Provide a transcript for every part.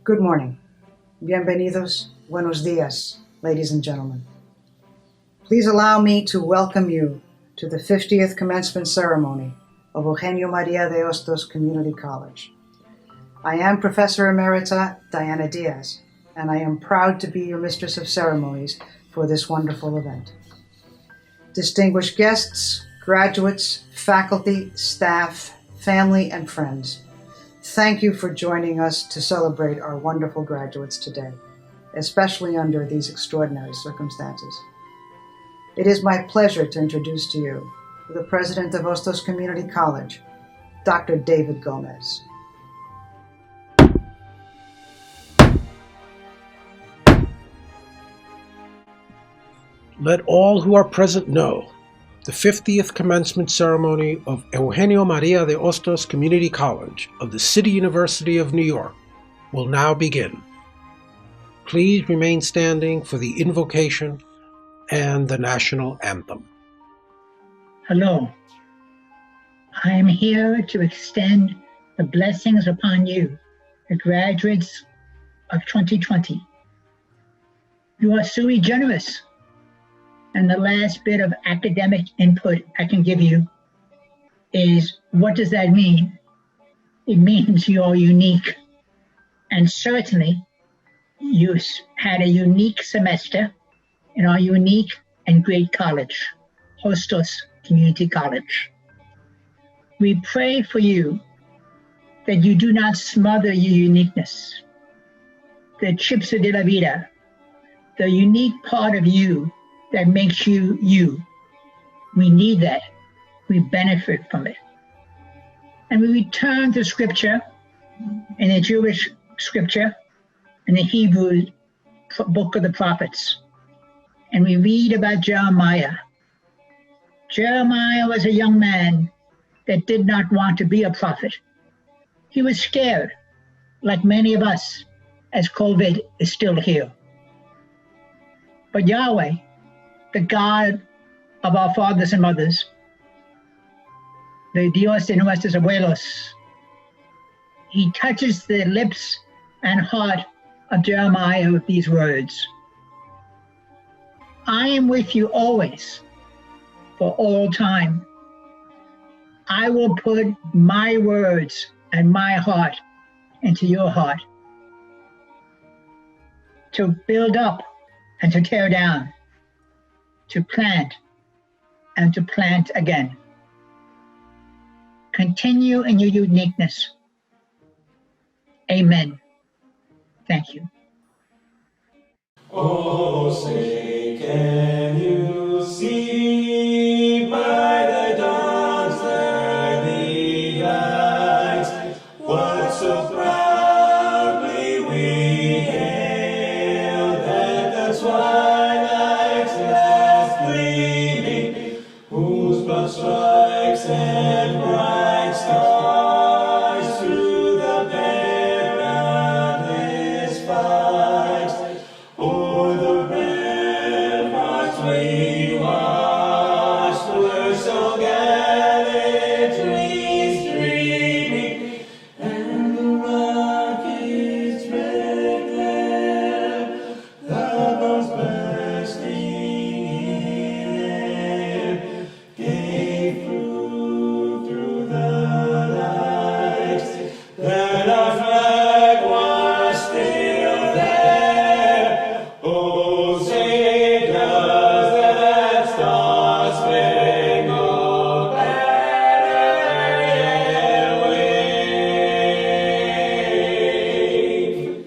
Good morning. Bienvenidos. Buenos dias, ladies and gentlemen. Please allow me to welcome you to the 50th commencement ceremony of Eugenio Maria de Hostos Community College. I am Professor Emerita Diana Diaz, and I am proud to be your Mistress of Ceremonies for this wonderful event. Distinguished guests, graduates, faculty, staff, family, and friends, thank you for joining us to celebrate our wonderful graduates today, especially under these extraordinary circumstances. It is my pleasure to introduce to you the President of Hostos Community College, Dr. David Gómez. Let all who are present know the 50th commencement ceremony of Eugenio Maria de Hostos Community College of the City University of New York will now begin. Please remain standing for the invocation and the national anthem. Hello. I am here to extend the blessings upon you, the graduates of 2020. You are sui generis. And the last bit of academic input I can give you is, what does that mean? It means you are unique. And certainly, you had a unique semester in our unique and great college, Hostos Community College. We pray for you that you do not smother your uniqueness. The chipsa de la vida, the unique part of you that makes you you. We need that. We benefit from it. And we return to scripture, in the Jewish scripture, in the Hebrew book of the prophets. And we read about Jeremiah. Jeremiah was a young man that did not want to be a prophet. He was scared, like many of us, as COVID is still here. But Yahweh, the God of our fathers and mothers, the Dios de nuestros abuelos, he touches the lips and heart of Jeremiah with these words. I am with you always, for all time. I will put my words and my heart into your heart, to build up and to tear down, to plant and to plant again. Continue in your uniqueness. Amen. Thank you. Oh, say, can you see by the dawn's early light what so proudly we hailed at the twilight's last gleaming, whose broad stripes and bright stars through the perilous fight o'er the ramparts we watched were so gallantly streaming, and the rocket's red glare, the bombs bursting in air, gave proof through the night that our flag was still there. Oh, say does that star-spangled banner yet wave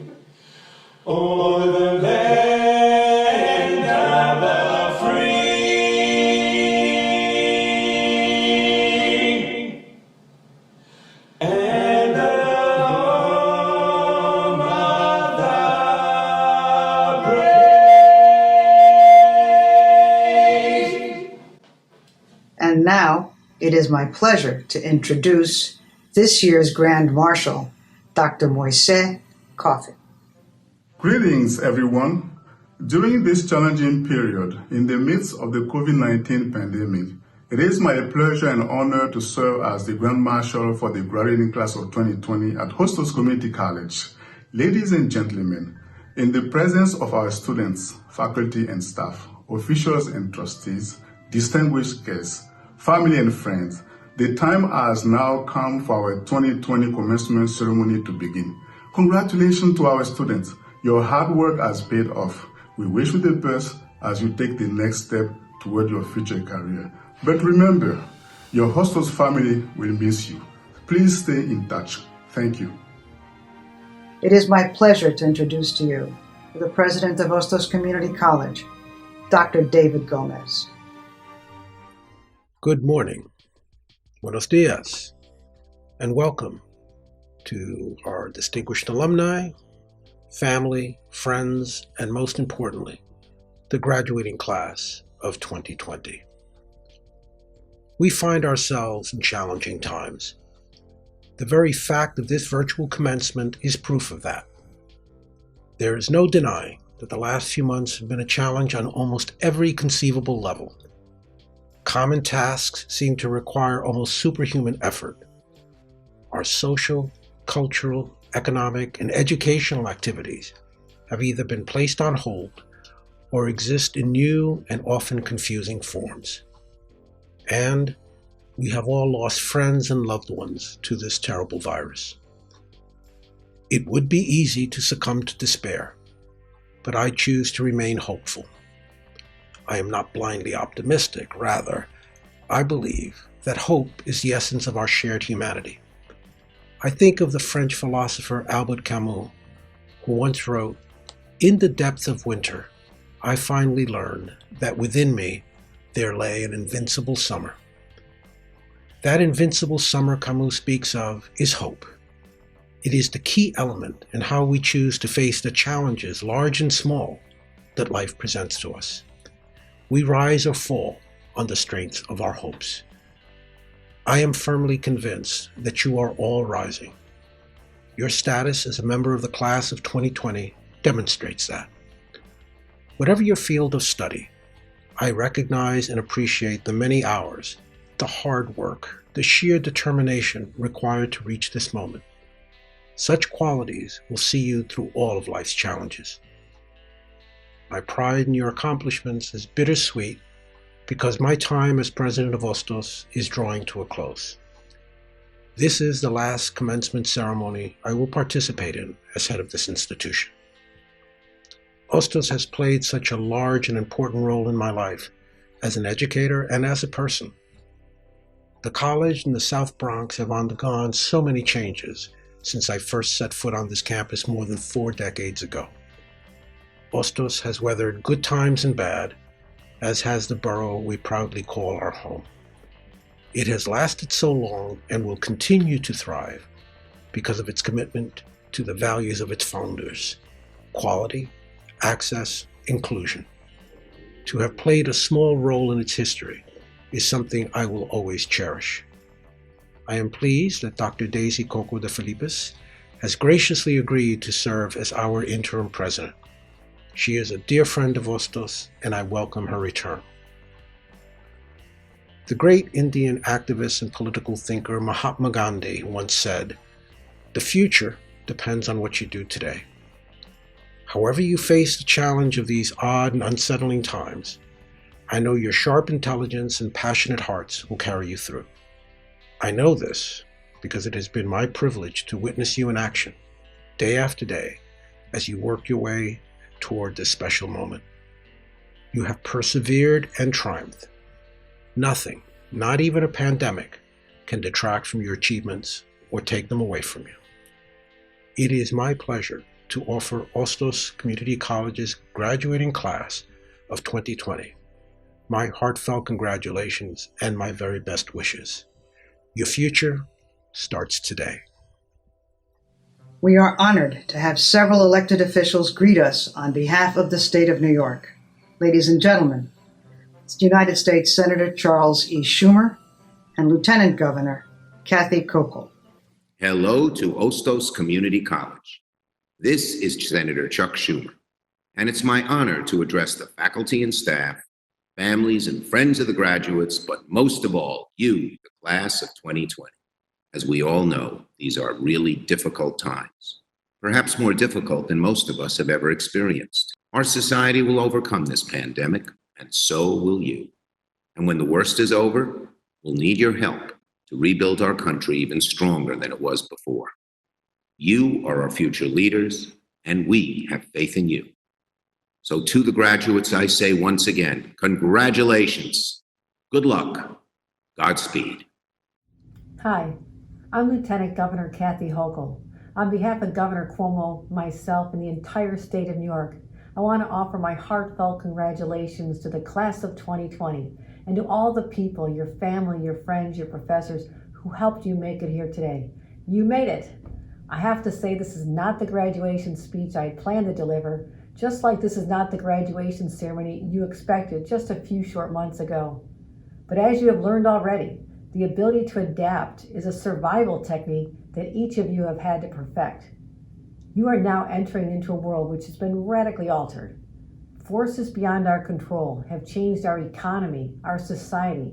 o'er the land of the free and the home of the brave. And now, it is my pleasure to introduce this year's Grand Marshal, Dr. Moise Koffi. Greetings, everyone. During this challenging period, in the midst of the COVID-19 pandemic, it is my pleasure and honor to serve as the Grand Marshal for the graduating class of 2020 at Hostos Community College. Ladies and gentlemen, in the presence of our students, faculty and staff, officials and trustees, distinguished guests, family and friends, the time has now come for our 2020 commencement ceremony to begin. Congratulations to our students. Your hard work has paid off. We wish you the best as you take the next step toward your future career. But remember, your Hostos family will miss you. Please stay in touch. Thank you. It is my pleasure to introduce to you the President of Hostos Community College, Dr. David Gómez. Good morning. Buenos dias. And welcome to our distinguished alumni, family, friends, and most importantly, the graduating class of 2020. We find ourselves in challenging times. The very fact of this virtual commencement is proof of that. There is no denying that the last few months have been a challenge on almost every conceivable level. Common tasks seem to require almost superhuman effort. Our social, cultural, economic, and educational activities have either been placed on hold or exist in new and often confusing forms. And we have all lost friends and loved ones to this terrible virus. It would be easy to succumb to despair, but I choose to remain hopeful. I am not blindly optimistic. Rather, I believe that hope is the essence of our shared humanity. I think of the French philosopher Albert Camus, who once wrote, "In the depths of winter, I finally learned that within me there lay an invincible summer." That invincible summer Camus speaks of is hope. It is the key element in how we choose to face the challenges, large and small, that life presents to us. We rise or fall on the strength of our hopes. I am firmly convinced that you are all rising. Your status as a member of the class of 2020 demonstrates that. Whatever your field of study, I recognize and appreciate the many hours, the hard work, the sheer determination required to reach this moment. Such qualities will see you through all of life's challenges. My pride in your accomplishments is bittersweet because my time as president of Hostos is drawing to a close. This is the last commencement ceremony I will participate in as head of this institution. Hostos has played such a large and important role in my life as an educator and as a person. The college and the South Bronx have undergone so many changes since I first set foot on this campus more than 4 decades ago. Hostos has weathered good times and bad, as has the borough we proudly call our home. It has lasted so long and will continue to thrive because of its commitment to the values of its founders: quality, access, inclusion. To have played a small role in its history is something I will always cherish. I am pleased that Dr. Daisy Coco de Felipes has graciously agreed to serve as our interim president. She is a dear friend of Hostos, and I welcome her return. The great Indian activist and political thinker Mahatma Gandhi once said, "The future depends on what you do today." However you face the challenge of these odd and unsettling times, I know your sharp intelligence and passionate hearts will carry you through. I know this because it has been my privilege to witness you in action, day after day, as you work your way toward this special moment. You have persevered and triumphed. Nothing, not even a pandemic, can detract from your achievements or take them away from you. It is my pleasure to offer Hostos Community College's graduating class of 2020 my heartfelt congratulations and my very best wishes. Your future starts today. We are honored to have several elected officials greet us on behalf of the state of New York. Ladies and gentlemen, United States Senator Charles E. Schumer and Lieutenant Governor Kathy Hochul. Hello to Hostos Community College. This is Senator Chuck Schumer, and it's my honor to address the faculty and staff, families and friends of the graduates, but most of all, you, the class of 2020. As we all know, these are really difficult times. perhaps more difficult than most of us have ever experienced. Our society will overcome this pandemic, and so will you. And when the worst is over, we'll need your help to rebuild our country even stronger than it was before. You are our future leaders, and we have faith in you. So to the graduates, I say once again, congratulations, good luck, Godspeed. Hi, I'm Lieutenant Governor Kathy Hochul. On behalf of Governor Cuomo, myself, and the entire state of New York, I want to offer my heartfelt congratulations to the class of 2020 and to all the people, your family, your friends, your professors who helped you make it here today. You made it. I have to say this is not the graduation speech I had planned to deliver, just like this is not the graduation ceremony you expected just a few short months ago. But as you have learned already, the ability to adapt is a survival technique that each of you have had to perfect. You are now entering into a world which has been radically altered. Forces beyond our control have changed our economy, our society,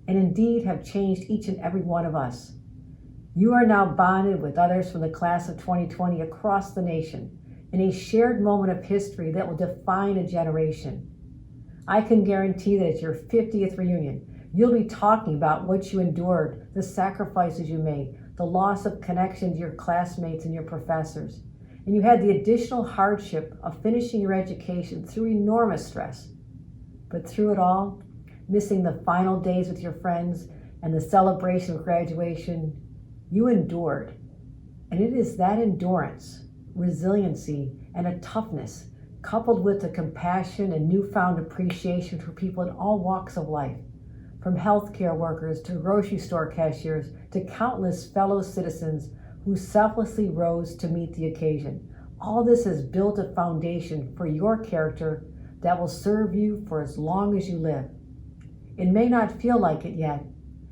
and indeed have changed each and every one of us. You are now bonded with others from the class of 2020 across the nation in a shared moment of history that will define a generation. I can guarantee that at your 50th reunion, you'll be talking about what you endured, the sacrifices you made, the loss of connection to your classmates and your professors. And you had the additional hardship of finishing your education through enormous stress. But through it all, missing the final days with your friends and the celebration of graduation, you endured. And it is that endurance, resiliency, and a toughness, coupled with the compassion and newfound appreciation for people in all walks of life, from healthcare workers to grocery store cashiers to countless fellow citizens who selflessly rose to meet the occasion. All this has built a foundation for your character that will serve you for as long as you live. It may not feel like it yet,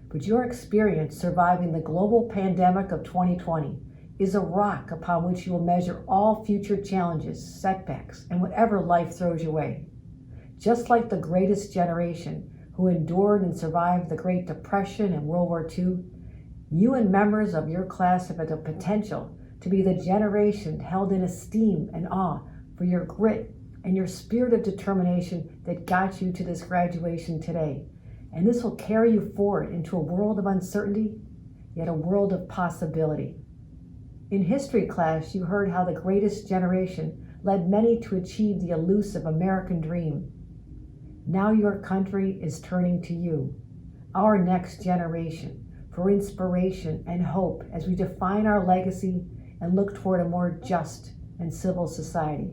but your experience surviving the global pandemic of 2020 is a rock upon which you will measure all future challenges, setbacks, and whatever life throws your way. Just like the greatest generation who endured and survived the Great Depression and World War II, you and members of your class have the potential to be the generation held in esteem and awe for your grit and your spirit of determination that got you to this graduation today. And this will carry you forward into a world of uncertainty, yet a world of possibility. In history class, you heard how the greatest generation led many to achieve the elusive American dream. Now your country is turning to you, our next generation, for inspiration and hope as we define our legacy and look toward a more just and civil society.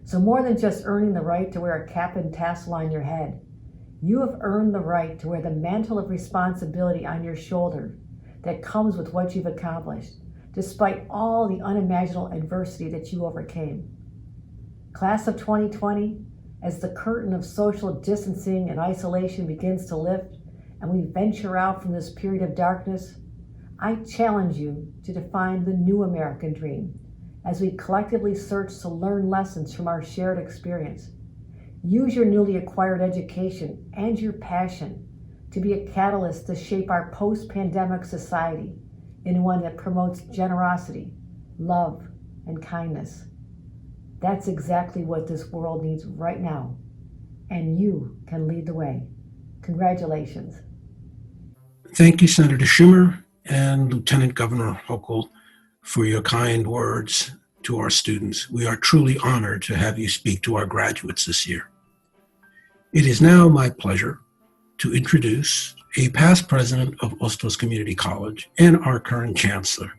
So more than just earning the right to wear a cap and tassel on your head, you have earned the right to wear the mantle of responsibility on your shoulder that comes with what you've accomplished, despite all the unimaginable adversity that you overcame. Class of 2020, as the curtain of social distancing and isolation begins to lift and we venture out from this period of darkness, I challenge you to define the new American dream as we collectively search to learn lessons from our shared experience. Use your newly acquired education and your passion to be a catalyst to shape our post-pandemic society in one that promotes generosity, love, and kindness. That's exactly what this world needs right now, and you can lead the way. Congratulations. Thank you, Senator Schumer and Lieutenant Governor Hochul, for your kind words to our students. We are truly honored to have you speak to our graduates this year. It is now my pleasure to introduce a past president of Hostos Community College and our current chancellor,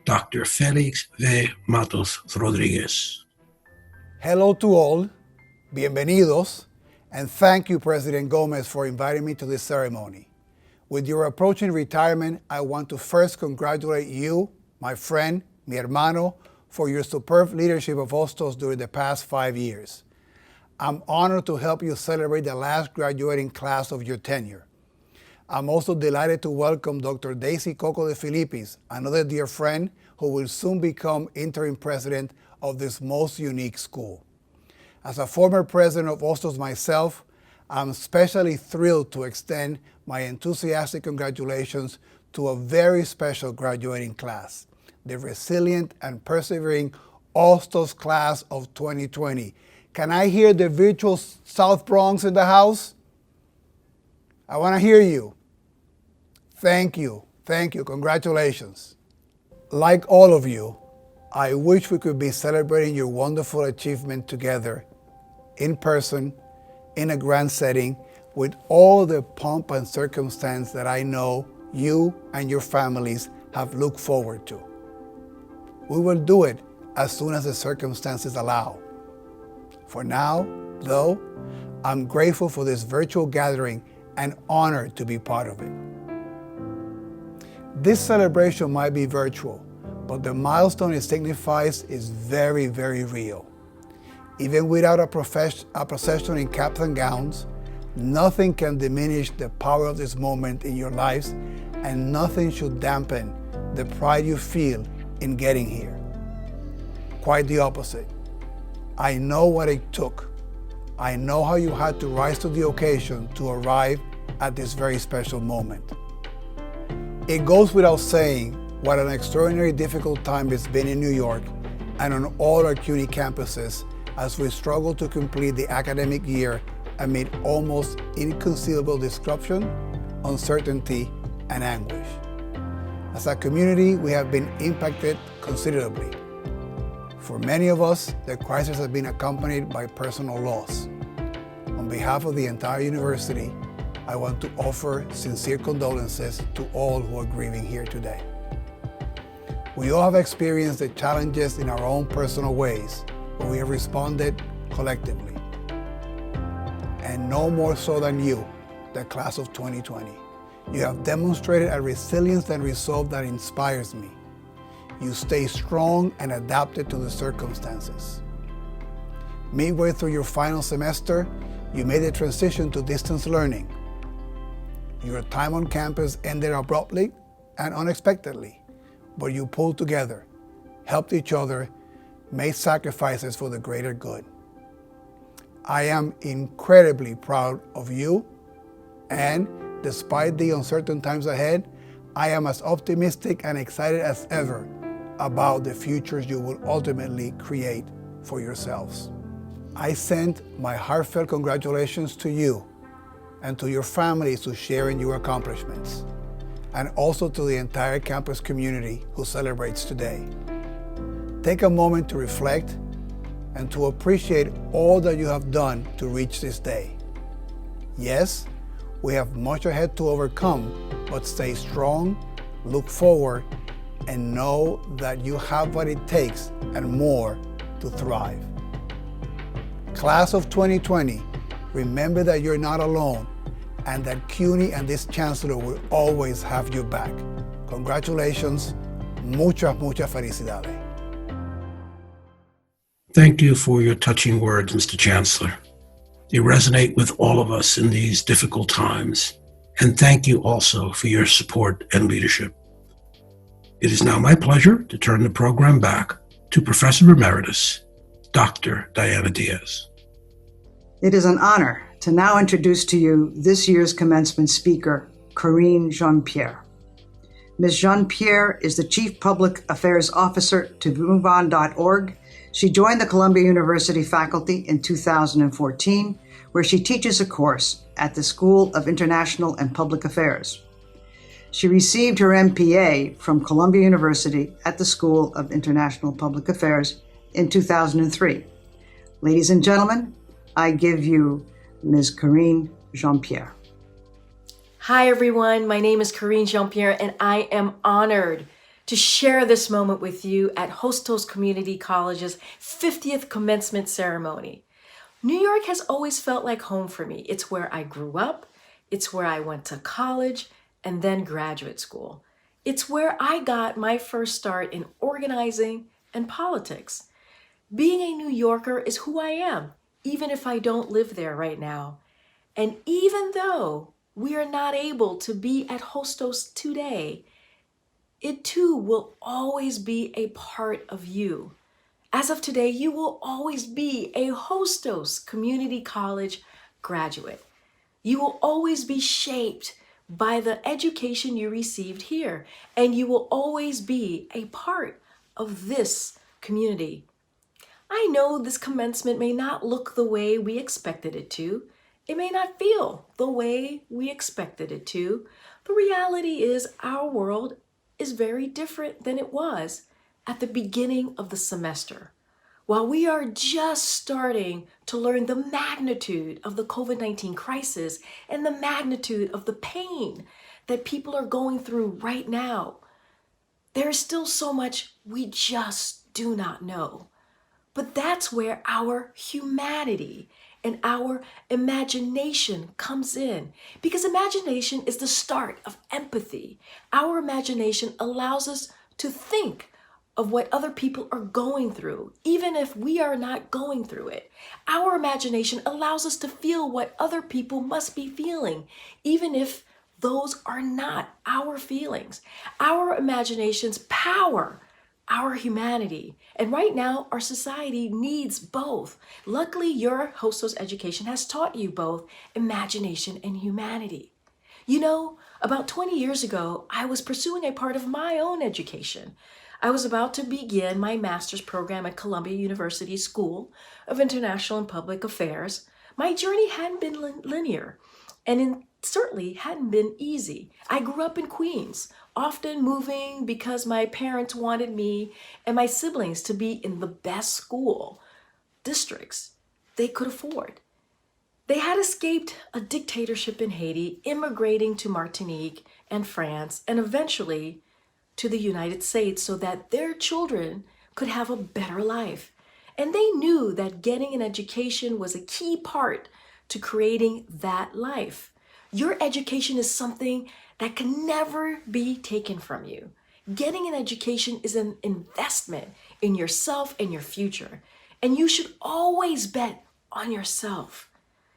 Dr. Felix V. Matos Rodriguez. Hello to all, bienvenidos, and thank you, President Gómez, for inviting me to this ceremony. With your approaching retirement, I want to first congratulate you, my friend, mi hermano, for your superb leadership of Hostos during the past 5 years. I'm honored to help you celebrate the last graduating class of your tenure. I'm also delighted to welcome Dr. Daisy Coco de Filippis, another dear friend who will soon become interim president of this most unique school. As a former president of Hostos myself, I'm especially thrilled to extend my enthusiastic congratulations to a very special graduating class, the resilient and persevering Hostos class of 2020. Can I hear the virtual South Bronx in the house? I want to hear you. Thank you. Thank you. Congratulations. Like all of you, I wish we could be celebrating your wonderful achievement together, in person, in a grand setting, with all the pomp and circumstance that I know you and your families have looked forward to. We will do it as soon as the circumstances allow. For now, though, I'm grateful for this virtual gathering and honored to be part of it. This celebration might be virtual, but the milestone it signifies is very, very real. Even without a procession in caps and gowns, nothing can diminish the power of this moment in your lives, and nothing should dampen the pride you feel in getting here. Quite the opposite. I know what it took. I know how you had to rise to the occasion to arrive at this very special moment. It goes without saying what an extraordinarily difficult time it's been in New York and on all our CUNY campuses as we struggle to complete the academic year amid almost inconceivable disruption, uncertainty, and anguish. As a community, we have been impacted considerably. For many of us, the crisis has been accompanied by personal loss. On behalf of the entire university, I want to offer sincere condolences to all who are grieving here today. We all have experienced the challenges in our own personal ways, but we have responded collectively. And no more so than you, the class of 2020. You have demonstrated a resilience and resolve that inspires me. You stay strong and adapted to the circumstances. Midway through your final semester, you made the transition to distance learning. Your time on campus ended abruptly and unexpectedly, but you pulled together, helped each other, made sacrifices for the greater good. I am incredibly proud of you, and despite the uncertain times ahead, I am as optimistic and excited as ever about the futures you will ultimately create for yourselves. I send my heartfelt congratulations to you and to your families who share in your accomplishments, and also to the entire campus community who celebrates today. Take a moment to reflect and to appreciate all that you have done to reach this day. Yes, we have much ahead to overcome, but stay strong, look forward, and know that you have what it takes and more to thrive. Class of 2020, remember that you're not alone and that CUNY and this chancellor will always have your back. Congratulations. Muchas felicidades. Thank you for your touching words, Mr. Chancellor. They resonate with all of us in these difficult times. And thank you also for your support and leadership. It is now my pleasure to turn the program back to Professor Emeritus, Dr. Diana Diaz. It is an honor to now introduce to you this year's commencement speaker, Karine Jean-Pierre. Ms. Jean-Pierre is the Chief Public Affairs Officer to MoveOn.org. She joined the Columbia University faculty in 2014, where she teaches a course at the School of International and Public Affairs. She received her MPA from Columbia University at the School of International Public Affairs in 2003. Ladies and gentlemen, I give you Ms. Karine Jean-Pierre. Hi, everyone. My name is Karine Jean-Pierre, and I am honored to share this moment with you at Hostos Community College's 50th commencement ceremony. New York has always felt like home for me. It's where I grew up. It's where I went to college and then graduate school. It's where I got my first start in organizing and politics. Being a New Yorker is who I am, even if I don't live there right now. And even though we are not able to be at Hostos today, it too will always be a part of you. As of today, you will always be a Hostos Community College graduate. You will always be shaped by the education you received here, and you will always be a part of this community. I know this commencement may not look the way we expected it to. It may not feel the way we expected it to. The reality is our world is very different than it was at the beginning of the semester. While we are just starting to learn the magnitude of the COVID-19 crisis and the magnitude of the pain that people are going through right now, there is still so much we just do not know. But that's where our humanity and our imagination comes in, because imagination is the start of empathy. Our imagination allows us to think of what other people are going through, even if we are not going through it. Our imagination allows us to feel what other people must be feeling, even if those are not our feelings. Our imaginations power our humanity. And right now, our society needs both. Luckily, your Hostos education has taught you both imagination and humanity. You know, about 20 years ago, I was pursuing a part of my own education. I was about to begin my master's program at Columbia University School of International and Public Affairs. My journey hadn't been linear, and certainly hadn't been easy. I grew up in Queens, often moving because my parents wanted me and my siblings to be in the best school districts they could afford. They had escaped a dictatorship in Haiti, immigrating to Martinique and France, and eventually to the United States so that their children could have a better life. And they knew that getting an education was a key part to creating that life. Your education is something that can never be taken from you. Getting an education is an investment in yourself and your future. And you should always bet on yourself.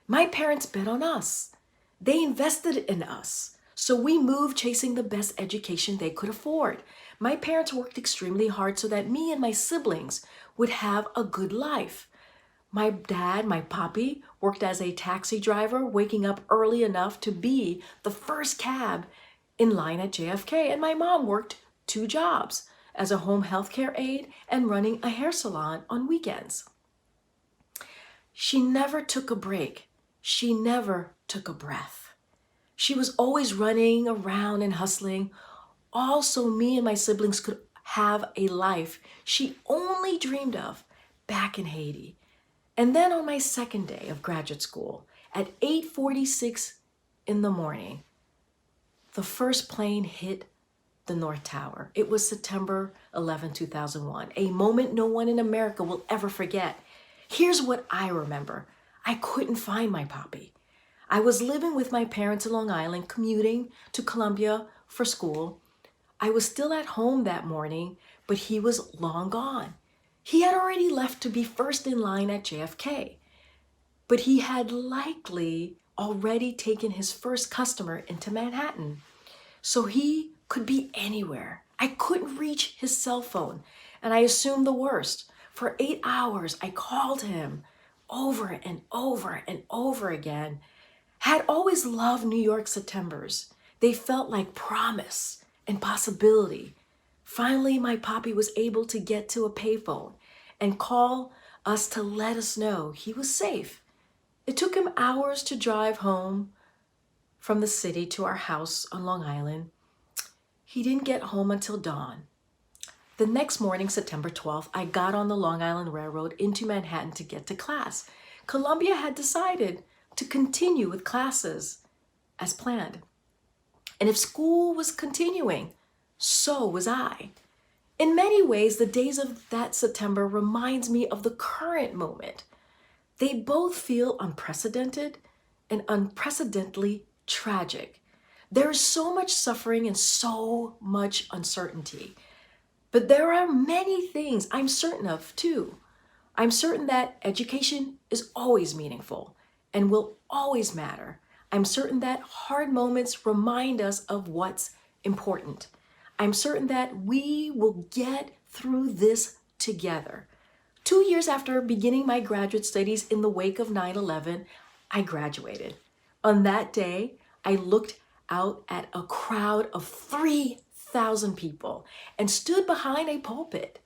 My parents bet on us. They invested in us. So we moved chasing the best education they could afford. My parents worked extremely hard so that me and my siblings would have a good life. My dad, my papi, worked as a taxi driver, waking up early enough to be the first cab in line at JFK. And my mom worked 2 jobs as a home healthcare aide and running a hair salon on weekends. She never took a break. She never took a breath. She was always running around and hustling, all so me and my siblings could have a life she only dreamed of back in Haiti. And then on my second day of graduate school, at 8:46 in the morning, the first plane hit the North Tower. It was September 11, 2001, a moment no one in America will ever forget. Here's what I remember. I couldn't find my papi. I was living with my parents in Long Island, commuting to Columbia for school. I was still at home that morning, but he was long gone. He had already left to be first in line at JFK, but he had likely already taken his first customer into Manhattan, so he could be anywhere. I couldn't reach his cell phone, and I assumed the worst. For 8 hours, I called him over and over and over again. Had always loved New York Septembers. They felt like promise and possibility. Finally, my papi was able to get to a payphone and call us to let us know he was safe. It took him hours to drive home from the city to our house on Long Island. He didn't get home until dawn. The next morning, September 12th, I got on the Long Island Railroad into Manhattan to get to class. Columbia had decided to continue with classes as planned. And if school was continuing, so was I. In many ways, the days of that September reminds me of the current moment. They both feel unprecedented and unprecedentedly tragic. There is so much suffering and so much uncertainty. But there are many things I'm certain of too. I'm certain that education is always meaningful and will always matter. I'm certain that hard moments remind us of what's important. I'm certain that we will get through this together. 2 years after beginning my graduate studies in the wake of 9/11, I graduated. On that day, I looked out at a crowd of 3,000 people and stood behind a pulpit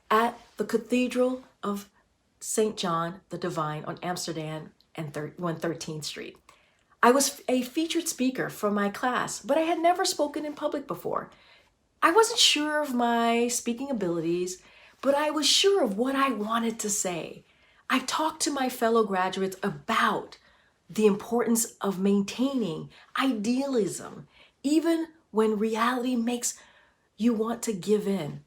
at the Cathedral of St. John the Divine on Amsterdam and 113th Street. I was a featured speaker for my class, but I had never spoken in public before. I wasn't sure of my speaking abilities, but I was sure of what I wanted to say. I talked to my fellow graduates about the importance of maintaining idealism, even when reality makes you want to give in.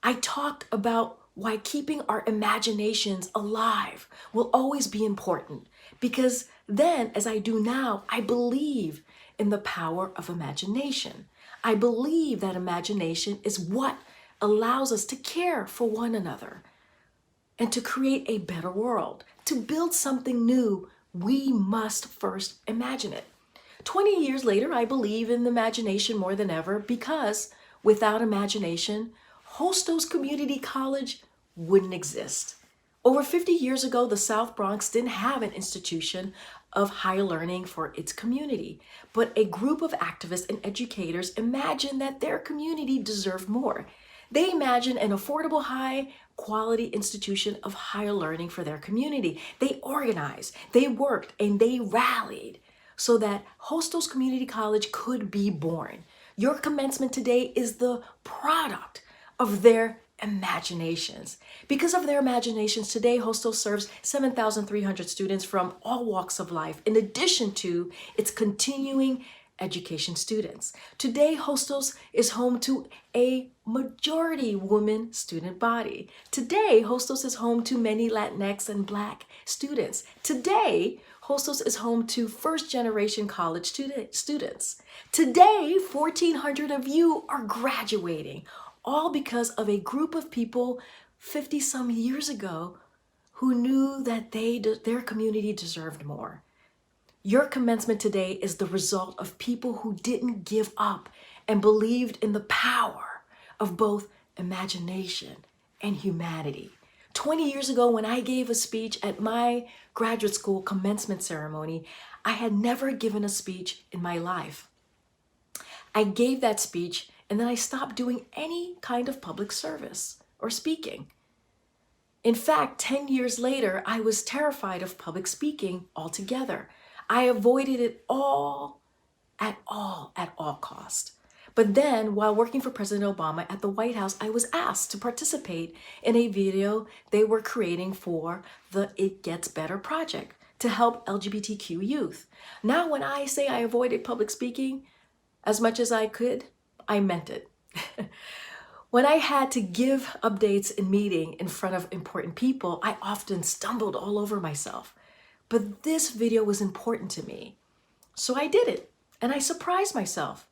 I talked about why keeping our imaginations alive will always be important, because then, as I do now, I believe in the power of imagination. I believe that imagination is what allows us to care for one another and to create a better world. To build something new, we must first imagine it. 20 years later, I believe in imagination more than ever, because without imagination, Hostos Community College wouldn't exist. Over 50 years ago, the South Bronx didn't have an institution of higher learning for its community, but a group of activists and educators imagined that their community deserved more. They imagined an affordable, high-quality institution of higher learning for their community. They organized, they worked, and they rallied so that Hostos Community College could be born. Your commencement today is the product of their imaginations. Because of their imaginations, today Hostos serves 7,300 students from all walks of life, in addition to its continuing education students. Today, Hostos is home to a majority woman student body. Today, Hostos is home to many Latinx and Black students. Today, Hostos is home to first-generation college students. Today, 1,400 of you are graduating, all because of a group of people 50-some years ago who knew that their community deserved more. Your commencement today is the result of people who didn't give up and believed in the power of both imagination and humanity. 20 years ago, when I gave a speech at my graduate school commencement ceremony, I had never given a speech in my life. I gave that speech, and then I stopped doing any kind of public service or speaking. In fact, 10 years later, I was terrified of public speaking altogether. I avoided it at all cost. But then, while working for President Obama at the White House, I was asked to participate in a video they were creating for the It Gets Better project to help LGBTQ youth. Now, when I say I avoided public speaking as much as I could, I meant it. When I had to give updates in meeting in front of important people, I often stumbled all over myself. But this video was important to me, so I did it, and I surprised myself.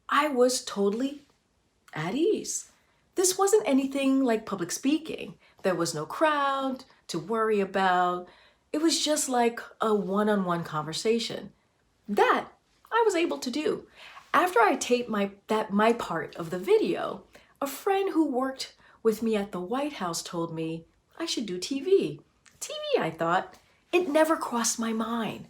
I was totally at ease. This wasn't anything like public speaking. There was no crowd to worry about. It was just like a one-on-one conversation. That I was able to do. After I taped my part of the video, a friend who worked with me at the White House told me I should do TV. TV, I thought. It never crossed my mind.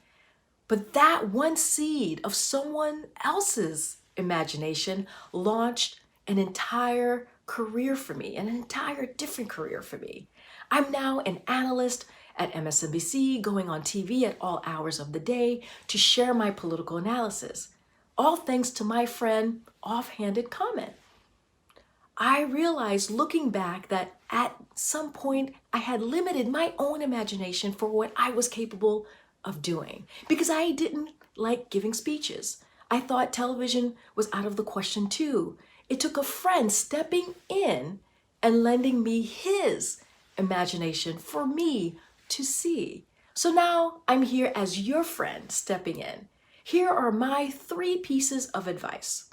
But that one seed of someone else's imagination launched an entire career for me, an entire different career for me. I'm now an analyst at MSNBC, going on TV at all hours of the day to share my political analysis, all thanks to my friend offhanded comment. I realized looking back that at some point I had limited my own imagination for what I was capable of doing, because I didn't like giving speeches. I thought television was out of the question too. It took a friend stepping in and lending me his imagination for me to see. So now I'm here as your friend stepping in. Here are my 3 pieces of advice.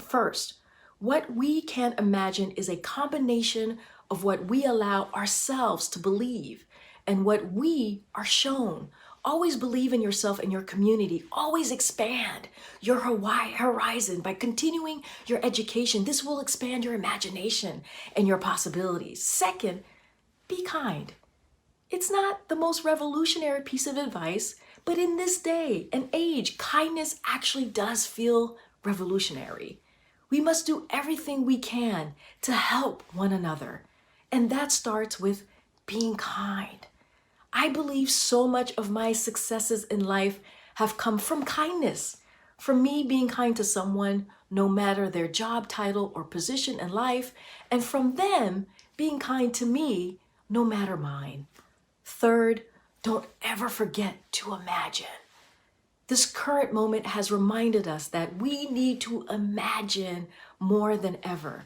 First, what we can imagine is a combination of what we allow ourselves to believe and what we are shown. Always believe in yourself and your community. Always expand your horizon by continuing your education. This will expand your imagination and your possibilities. Second, be kind. It's not the most revolutionary piece of advice, But in this day and age, kindness actually does feel revolutionary. We must do everything we can to help one another. And that starts with being kind. I believe so much of my successes in life have come from kindness. From me being kind to someone, no matter their job title or position in life, and from them being kind to me, no matter mine. Third, don't ever forget to imagine. This current moment has reminded us that we need to imagine more than ever.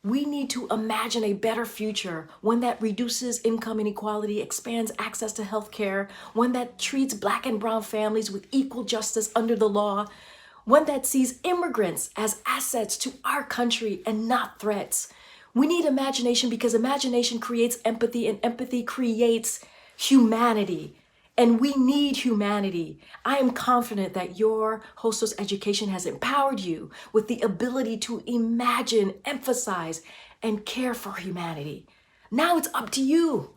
We need to imagine a better future, one that reduces income inequality, expands access to health care, one that treats Black and brown families with equal justice under the law, one that sees immigrants as assets to our country and not threats. We need imagination because imagination creates empathy, and empathy creates humanity. And we need humanity. I am confident that your Hostos education has empowered you with the ability to imagine, emphasize, and care for humanity. Now it's up to you.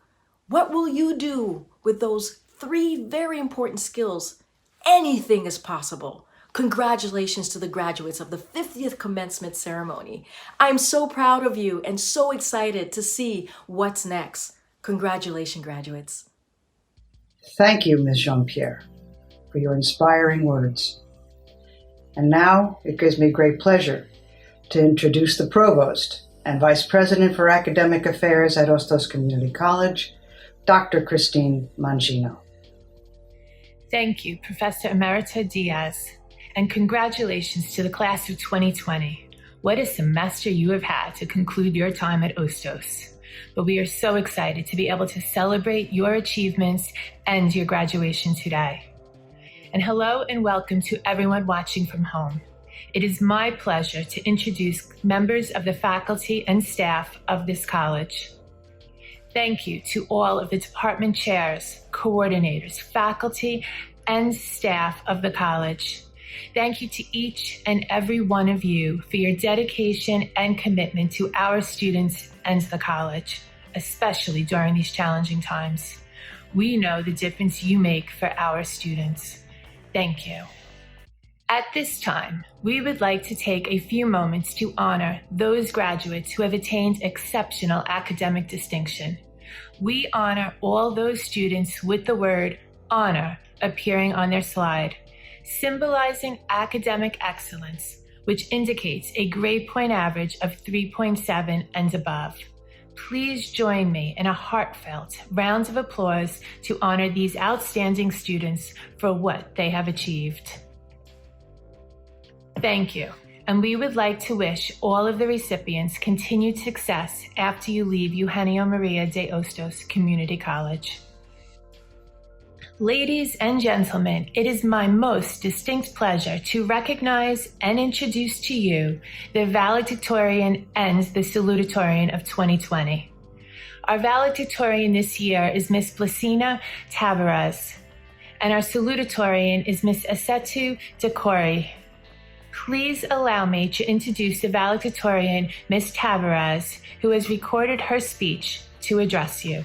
What will you do with those 3 very important skills? Anything is possible. Congratulations to the graduates of the 50th commencement ceremony. I'm so proud of you and so excited to see what's next. Congratulations, graduates. Thank you, Ms. Jean-Pierre, for your inspiring words. And now it gives me great pleasure to introduce the Provost and Vice President for Academic Affairs at Hostos Community College, Dr. Christine Mangino. Thank you, Professor Emerita Diaz, and congratulations to the class of 2020. What a semester you have had to conclude your time at Hostos. But we are so excited to be able to celebrate your achievements and your graduation today. And hello and welcome to everyone watching from home. It is my pleasure to introduce members of the faculty and staff of this college. Thank you to all of the department chairs, coordinators, faculty, and staff of the college. Thank you to each and every one of you for your dedication and commitment to our students and the college, especially during these challenging times. We know the difference you make for our students. Thank you. At this time, we would like to take a few moments to honor those graduates who have attained exceptional academic distinction. We honor all those students with the word honor appearing on their slide, symbolizing academic excellence, which indicates a grade point average of 3.7 and above. Please join me in a heartfelt round of applause to honor these outstanding students for what they have achieved. Thank you, and we would like to wish all of the recipients continued success after you leave Eugenio Maria de Hostos Community College. Ladies and gentlemen, it is my most distinct pleasure to recognize and introduce to you the Valedictorian and the Salutatorian of 2020. Our Valedictorian this year is Miss Blasina Tavarez, and our Salutatorian is Miss Asetu Dekori. Please allow me to introduce the Valedictorian, Miss Tavarez, who has recorded her speech to address you.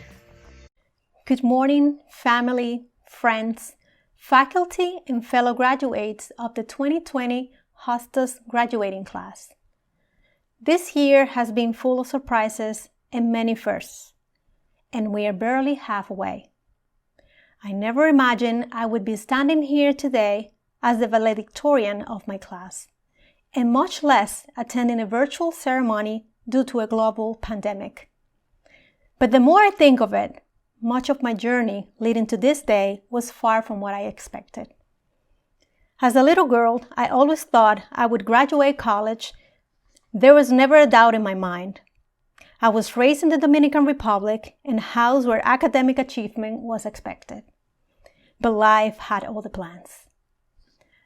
Good morning, family, friends, faculty, and fellow graduates of the 2020 Hostos graduating class. This year has been full of surprises and many firsts, and we are barely halfway. I never imagined I would be standing here today as the valedictorian of my class, and much less attending a virtual ceremony due to a global pandemic. But the more I think of it, much of my journey leading to this day was far from what I expected. As a little girl, I always thought I would graduate college. There was never a doubt in my mind. I was raised in the Dominican Republic in a house where academic achievement was expected. But life had other plans.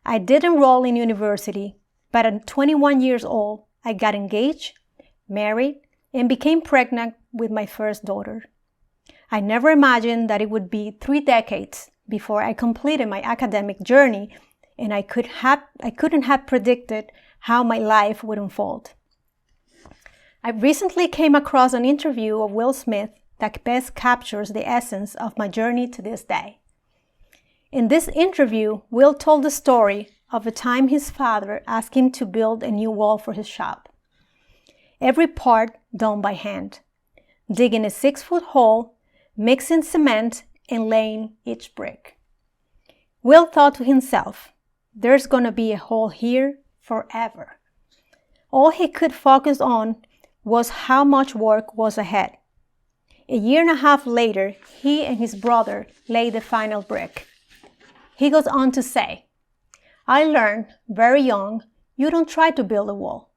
I did enroll in university, but at 21 years old, I got engaged, married, and became pregnant with my first daughter. I never imagined that it would be 3 decades before I completed my academic journey, and I couldn't have predicted how my life would unfold. I recently came across an interview of Will Smith that best captures the essence of my journey to this day. In this interview, Will told the story of a time his father asked him to build a new wall for his shop. Every part done by hand, digging a 6-foot hole, mixing cement, and laying each brick. Will thought to himself, there's gonna be a hole here forever. All he could focus on was how much work was ahead. A year and a half later, he and his brother laid the final brick. He goes on to say, I learned very young, you don't try to build a wall.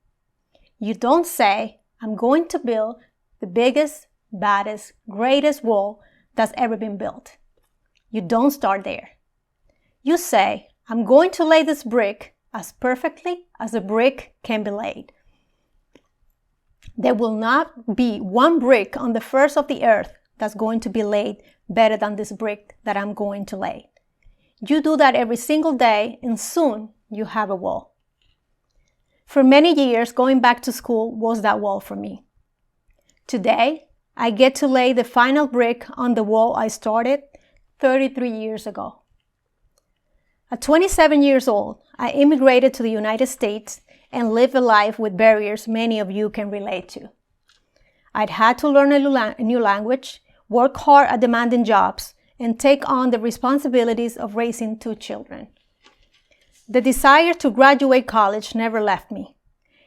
You don't say, I'm going to build the biggest, baddest, greatest wall that's ever been built. You don't start there. You say, I'm going to lay this brick as perfectly as a brick can be laid. There will not be one brick on the face of the earth that's going to be laid better than this brick that I'm going to lay. You do that every single day, and soon you have a wall. For many years, going back to school was that wall for me. Today, I get to lay the final brick on the wall I started 33 years ago. At 27 years old, I immigrated to the United States and lived a life with barriers many of you can relate to. I'd had to learn a new language, work hard at demanding jobs, and take on the responsibilities of raising 2 children. The desire to graduate college never left me,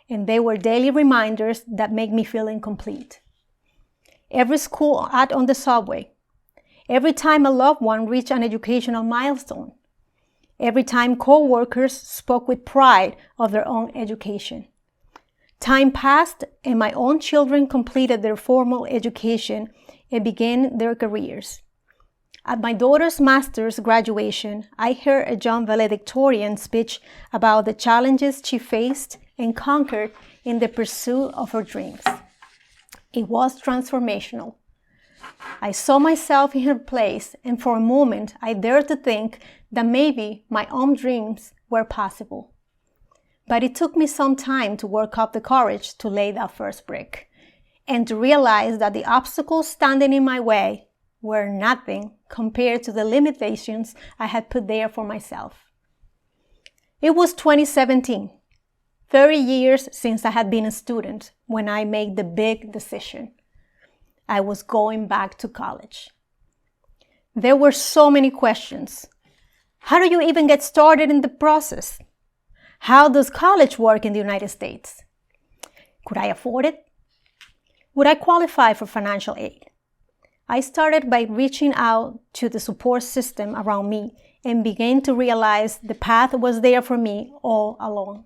and they were daily reminders that make me feel incomplete. Every school ad on the subway, every time a loved one reached an educational milestone, every time co-workers spoke with pride of their own education. Time passed and my own children completed their formal education and began their careers. At my daughter's master's graduation, I heard a young valedictorian speech about the challenges she faced and conquered in the pursuit of her dreams. It was transformational. I saw myself in her place, and for a moment I dared to think that maybe my own dreams were possible. But it took me some time to work up the courage to lay that first brick, and to realize that the obstacles standing in my way were nothing compared to the limitations I had put there for myself. It was 2017, 30 years since I had been a student, when I made the big decision. I was going back to college. There were so many questions. How do you even get started in the process? How does college work in the United States? Could I afford it? Would I qualify for financial aid? I started by reaching out to the support system around me and began to realize the path was there for me all along.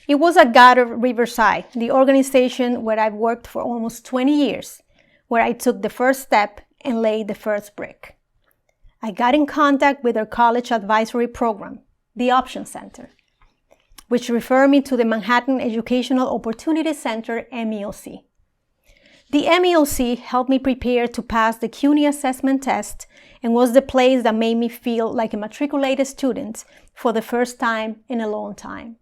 It was at Gather Riverside, the organization where I've worked for almost 20 years, where I took the first step and laid the first brick. I got in contact with their college advisory program, the Option Center, which referred me to the Manhattan Educational Opportunity Center, MEOC. The MEOC helped me prepare to pass the CUNY assessment test and was the place that made me feel like a matriculated student for the first time in a long time.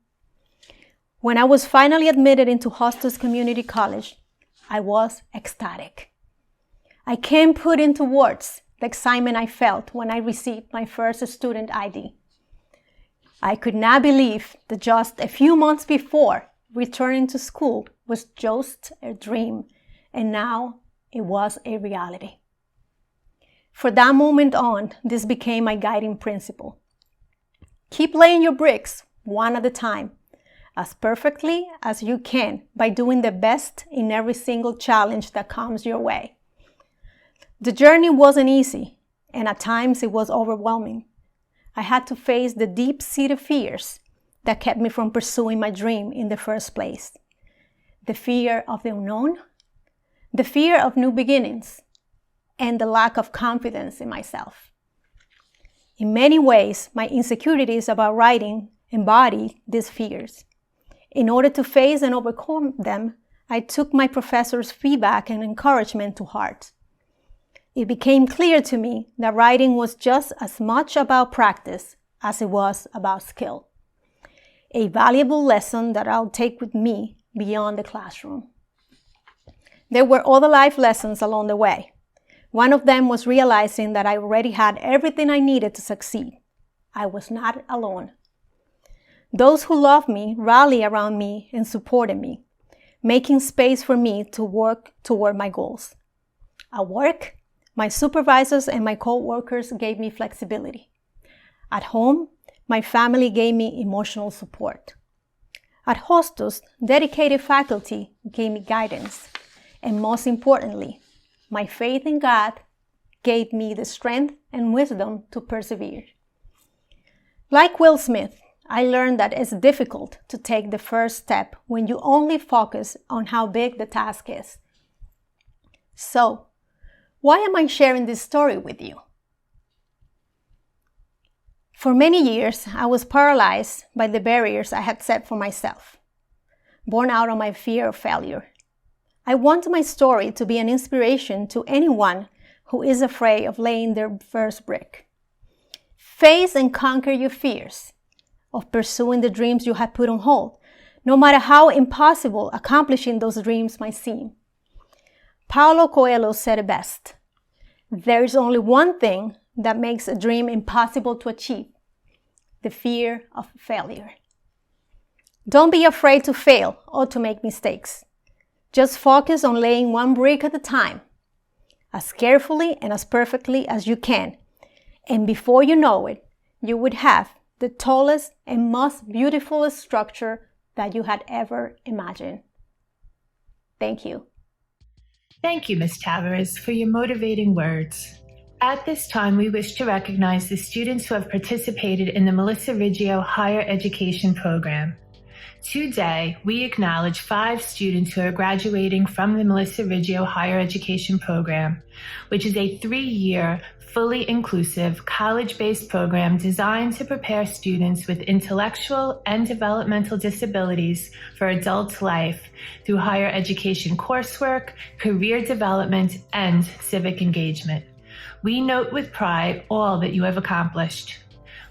When I was finally admitted into Hostos Community College, I was ecstatic. I can't put into words the excitement I felt when I received my first student ID. I could not believe that just a few months before, returning to school was just a dream, and now it was a reality. For that moment on, this became my guiding principle. Keep laying your bricks one at a time, as perfectly as you can by doing the best in every single challenge that comes your way. The journey wasn't easy, and at times it was overwhelming. I had to face the deep-seated fears that kept me from pursuing my dream in the first place. The fear of the unknown, the fear of new beginnings, and the lack of confidence in myself. In many ways, my insecurities about writing embodied these fears. In order to face and overcome them, I took my professor's feedback and encouragement to heart. It became clear to me that writing was just as much about practice as it was about skill. A valuable lesson that I'll take with me beyond the classroom. There were other life lessons along the way, One of them was realizing that I already had everything I needed to succeed. I was not alone. Those who loved me rallied around me and supported me, making space for me to work toward my goals. At work, my supervisors and my co-workers gave me flexibility. At home, my family gave me emotional support. At Hostos, dedicated faculty gave me guidance. And most importantly, my faith in God gave me the strength and wisdom to persevere. Like Will Smith, I learned that it's difficult to take the first step when you only focus on how big the task is. So, why am I sharing this story with you? For many years, I was paralyzed by the barriers I had set for myself, born out of my fear of failure. I want my story to be an inspiration to anyone who is afraid of laying their first brick. Face and conquer your fears of pursuing the dreams you had put on hold, no matter how impossible accomplishing those dreams might seem. Paulo Coelho said it best: there is only one thing that makes a dream impossible to achieve: the fear of failure. Don't be afraid to fail or to make mistakes. Just focus on laying one brick at a time, as carefully and as perfectly as you can. And before you know it, you would have the tallest and most beautiful structure that you had ever imagined. Thank you. Thank you, Ms. Tavarez, for your motivating words. At this time, we wish to recognize the students who have participated in the Melissa Riggio Higher Education Program. Today, we acknowledge 5 students who are graduating from the Melissa Riggio Higher Education Program, which is a 3-year, fully inclusive, college-based program designed to prepare students with intellectual and developmental disabilities for adult life through higher education coursework, career development, and civic engagement. We note with pride all that you have accomplished.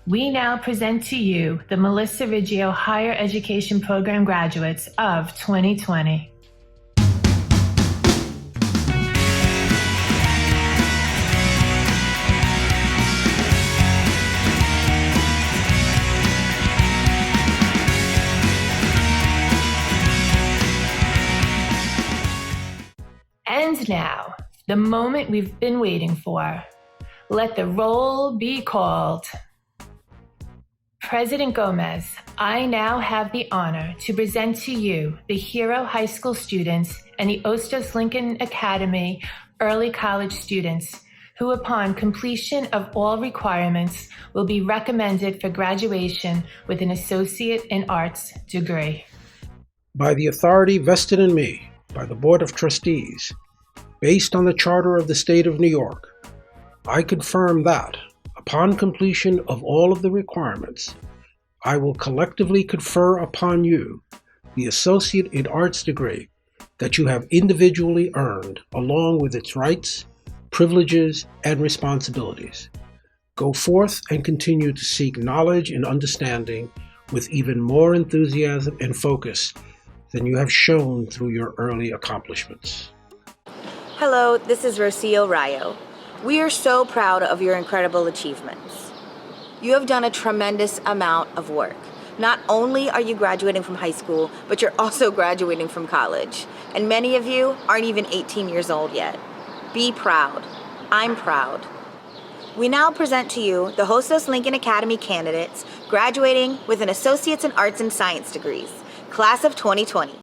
We now present to you the Melissa Riggio Higher Education Program graduates of 2020. And now, the moment we've been waiting for. Let the roll be called. President Gómez, I now have the honor to present to you the Hero High School students and the Hostos Lincoln Academy early college students who, upon completion of all requirements, will be recommended for graduation with an Associate in Arts degree. By the authority vested in me by the Board of Trustees, based on the Charter of the State of New York, I confirm that, upon completion of all of the requirements, I will collectively confer upon you the Associate in Arts degree that you have individually earned, along with its rights, privileges, and responsibilities. Go forth and continue to seek knowledge and understanding with even more enthusiasm and focus than you have shown through your early accomplishments. Hello, this is Rocio Rayo. We are so proud of your incredible achievements. You have done a tremendous amount of work. Not only are you graduating from high school, but you're also graduating from college. And many of you aren't even 18 years old yet. Be proud. I'm proud. We now present to you the Hostos Lincoln Academy candidates graduating with an Associate's in Arts and Science degrees, class of 2020.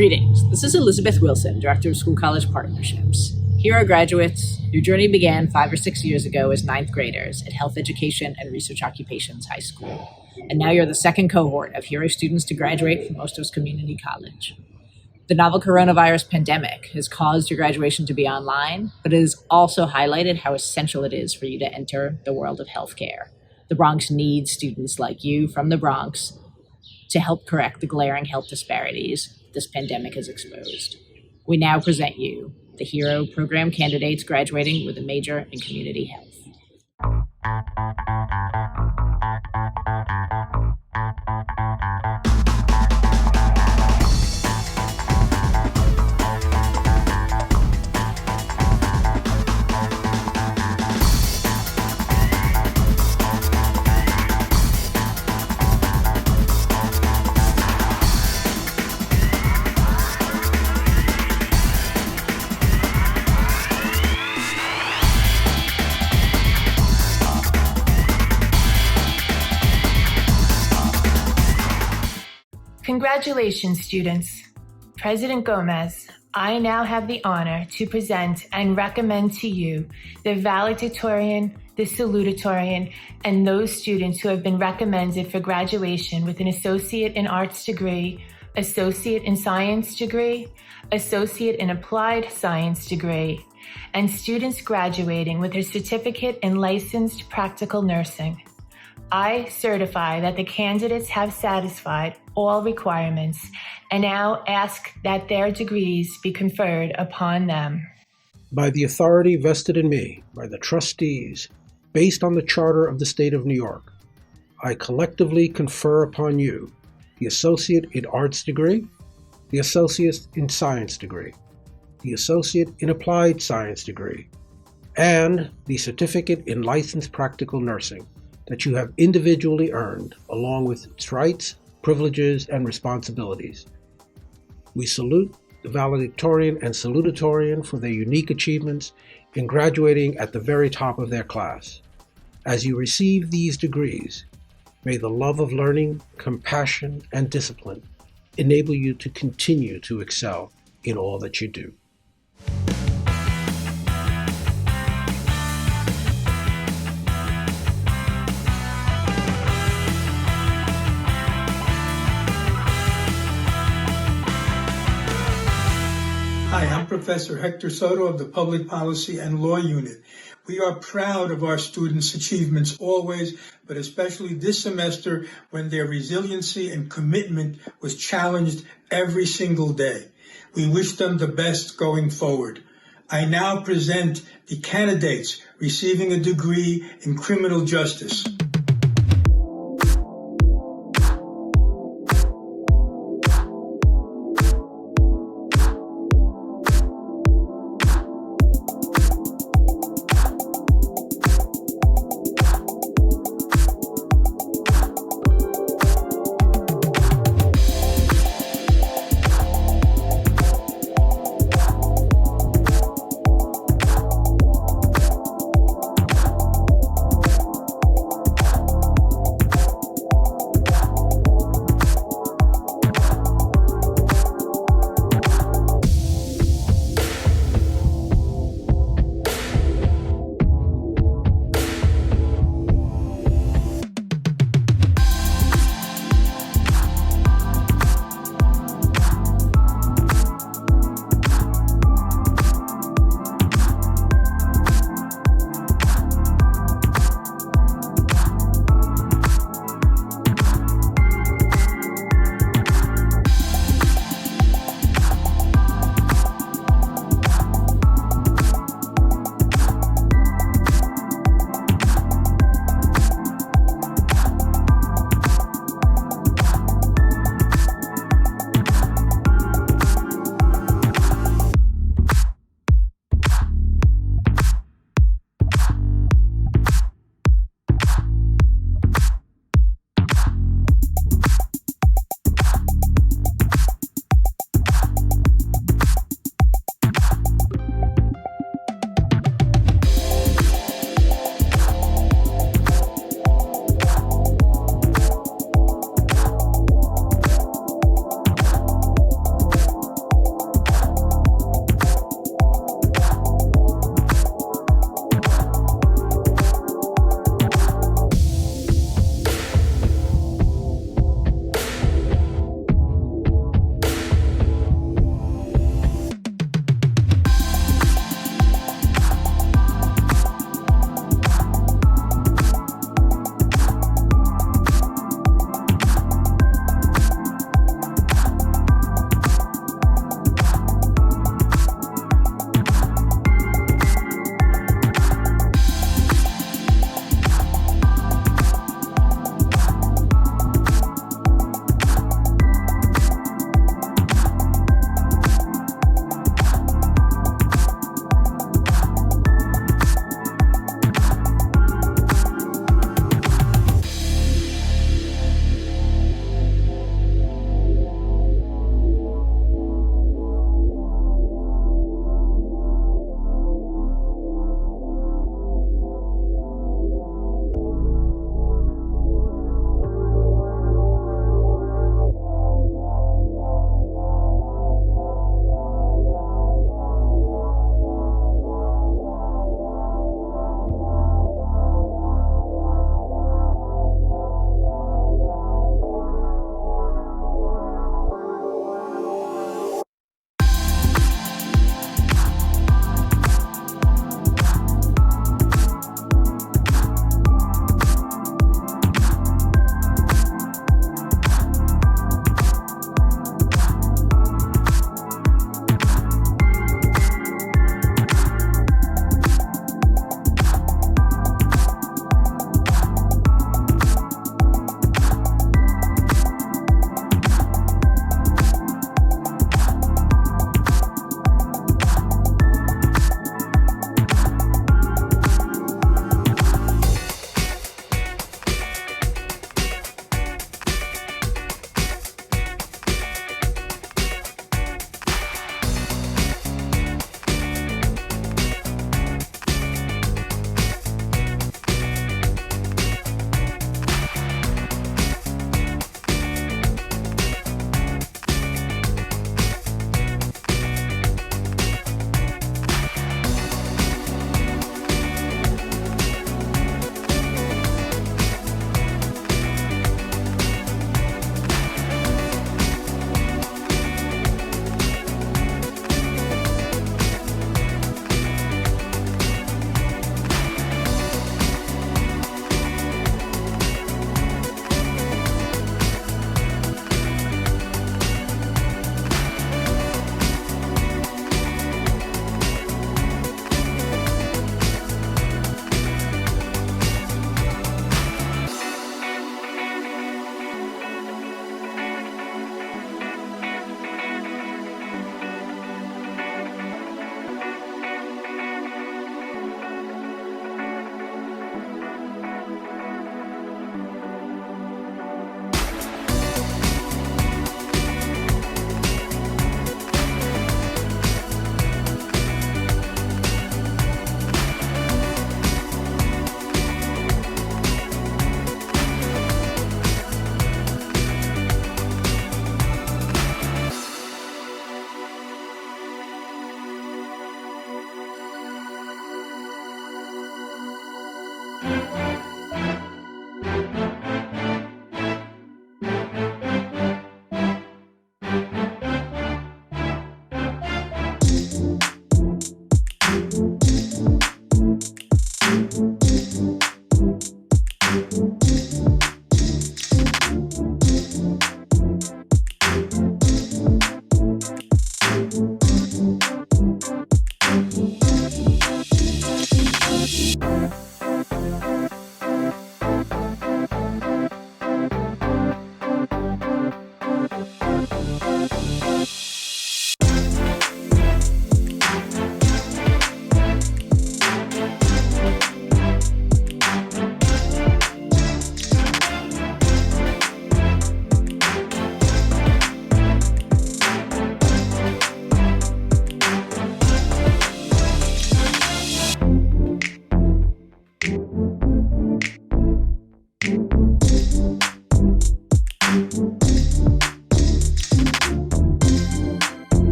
Greetings, this is Elizabeth Wilson, Director of School-College Partnerships. Here are graduates. Your journey began 5 or 6 years ago as 9th graders at Health Education and Research Occupations High School. And now you're the second cohort of hero students to graduate from Hostos Community College. The novel coronavirus pandemic has caused your graduation to be online, but it has also highlighted how essential it is for you to enter the world of healthcare. The Bronx needs students like you from the Bronx to help correct the glaring health disparities this pandemic has exposed. We now present you the hero program candidates graduating with a major in community health. Congratulations, students. President Gómez, I now have the honor to present and recommend to you the valedictorian, the salutatorian, and those students who have been recommended for graduation with an Associate in Arts degree, Associate in Science degree, Associate in Applied Science degree, and students graduating with a certificate in licensed practical nursing. I certify that the candidates have satisfied all requirements and now ask that their degrees be conferred upon them. By the authority vested in me by the trustees, based on the Charter of the State of New York, I collectively confer upon you the Associate in Arts degree, the Associate in Science degree, the Associate in Applied Science degree, and the Certificate in Licensed Practical Nursing that you have individually earned, along with its rights, privileges, and responsibilities. We salute the valedictorian and salutatorian for their unique achievements in graduating at the very top of their class. As you receive these degrees, may the love of learning, compassion, and discipline enable you to continue to excel in all that you do. Hi, I'm Professor Hector Soto of the Public Policy and Law Unit. We are proud of our students' achievements always, but especially this semester when their resiliency and commitment was challenged every single day. We wish them the best going forward. I now present the candidates receiving a degree in criminal justice.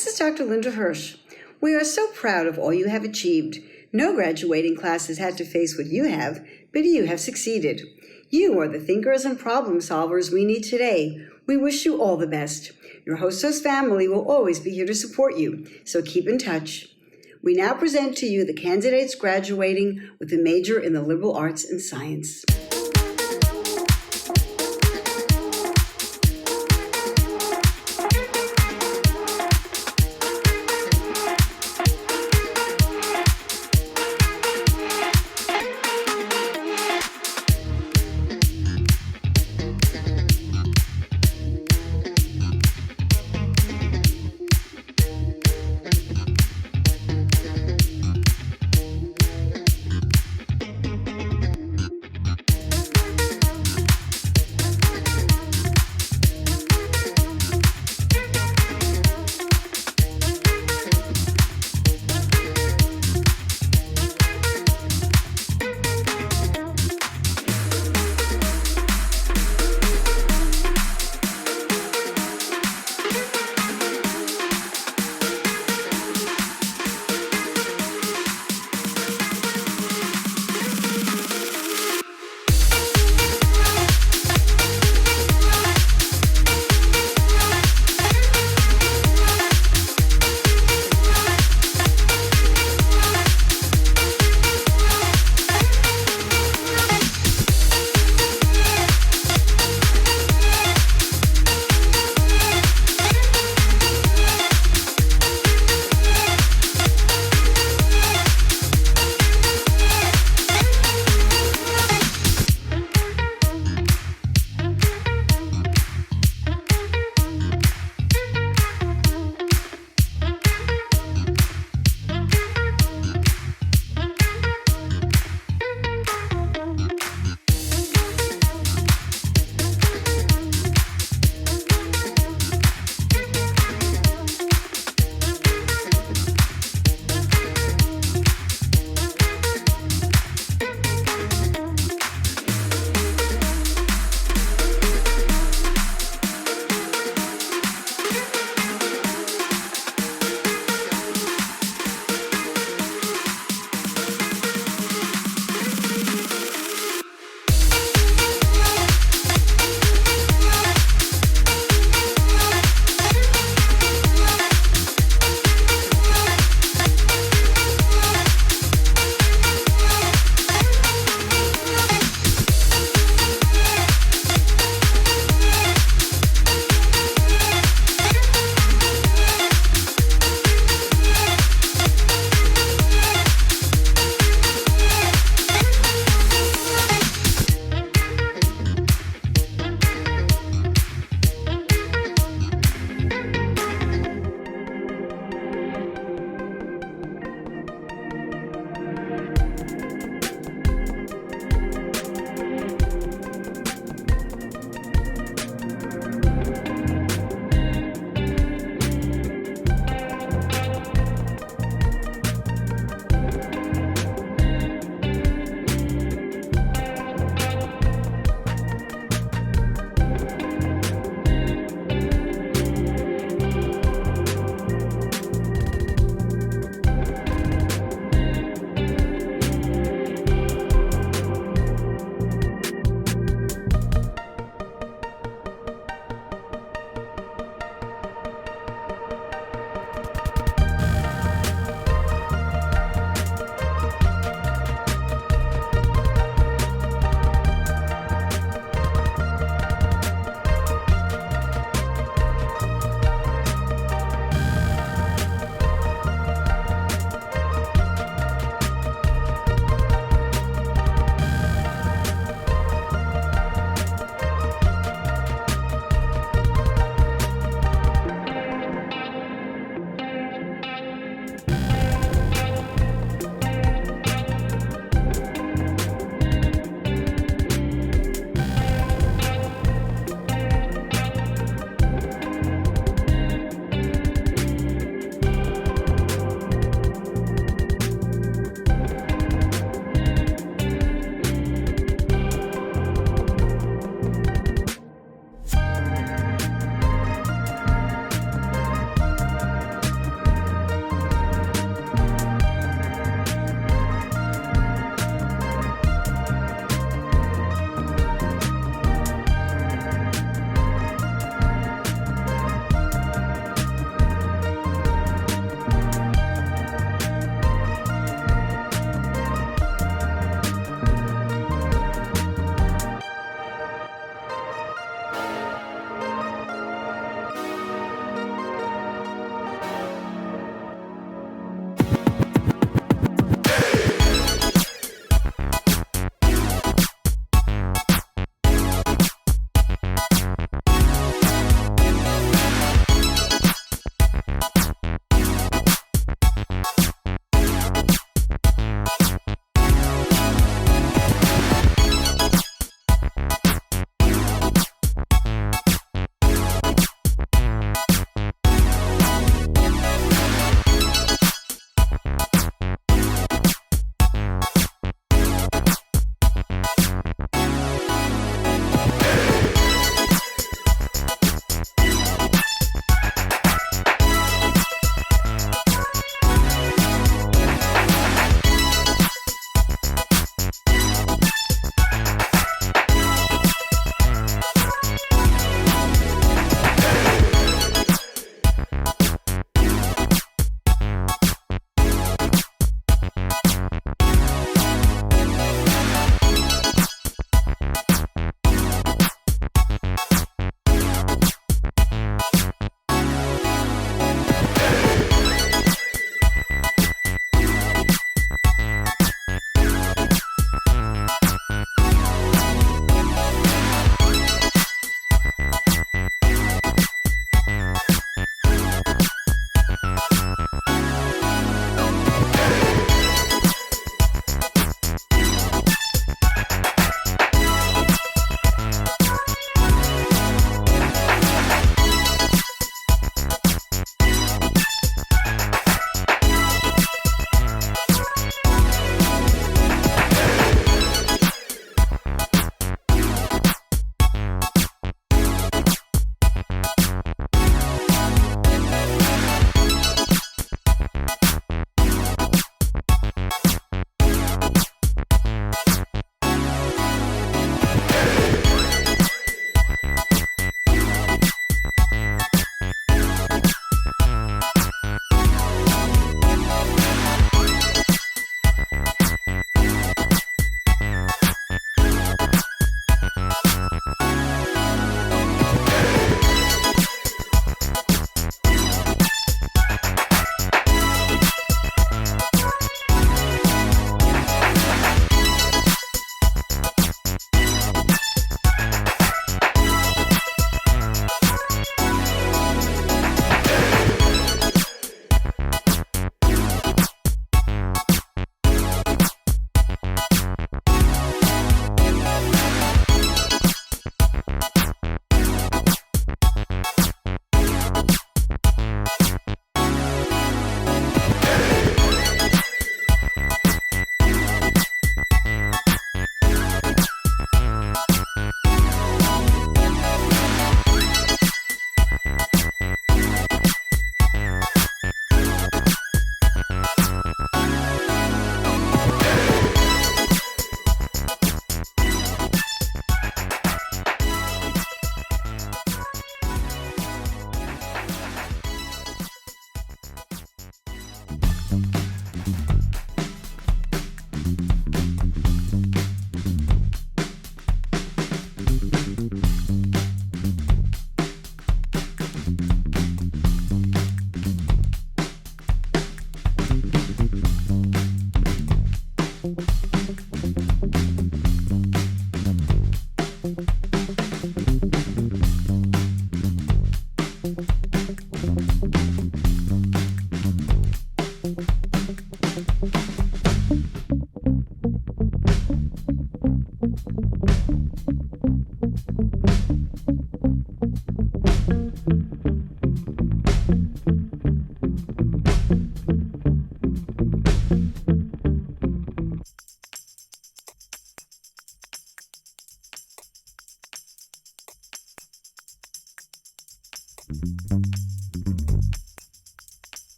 This is Dr. Linda Hirsch. We are so proud of all you have achieved. No graduating class has had to face what you have, but you have succeeded. You are the thinkers and problem solvers we need today. We wish you all the best. Your Hostos family will always be here to support you, so keep in touch. We now present to you the candidates graduating with a major in the liberal arts and science.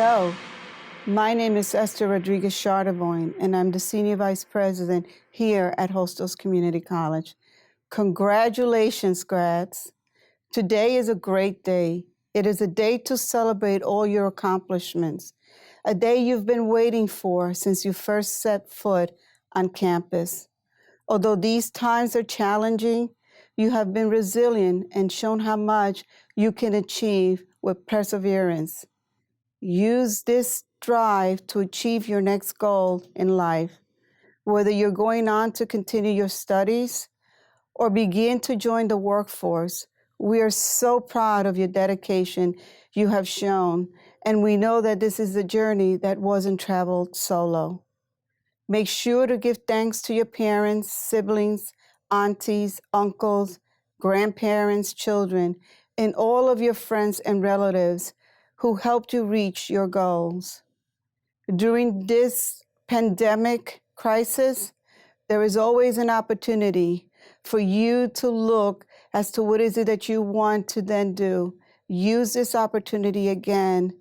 Hello, my name is Esther Rodriguez-Chardavoyne, and I'm the Senior Vice President here at Hostos Community College. Congratulations, grads. Today is a great day. It is a day to celebrate all your accomplishments, a day you've been waiting for since you first set foot on campus. Although these times are challenging, you have been resilient and shown how much you can achieve with perseverance. Use this drive to achieve your next goal in life. Whether you're going on to continue your studies or begin to join the workforce, we are so proud of your dedication you have shown, and we know that this is a journey that wasn't traveled solo. Make sure to give thanks to your parents, siblings, aunties, uncles, grandparents, children, and all of your friends and relatives who helped you reach your goals. During this pandemic crisis, there is always an opportunity for you to look as to what is it that you want to then do. Use this opportunity again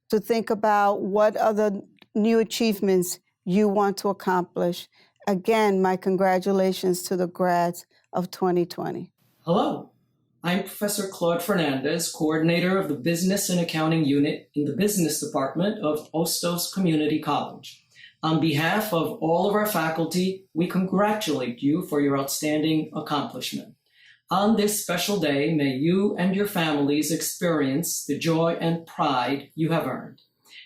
to think about what other new achievements you want to accomplish. Again, my congratulations to the grads of 2020. Hello, I'm Professor Claude Fernandez, coordinator of the Business and Accounting Unit in the Business Department of Hostos Community College. On behalf of all of our faculty, we congratulate you for your outstanding accomplishment. On this special day, may you and your families experience the joy and pride you have earned.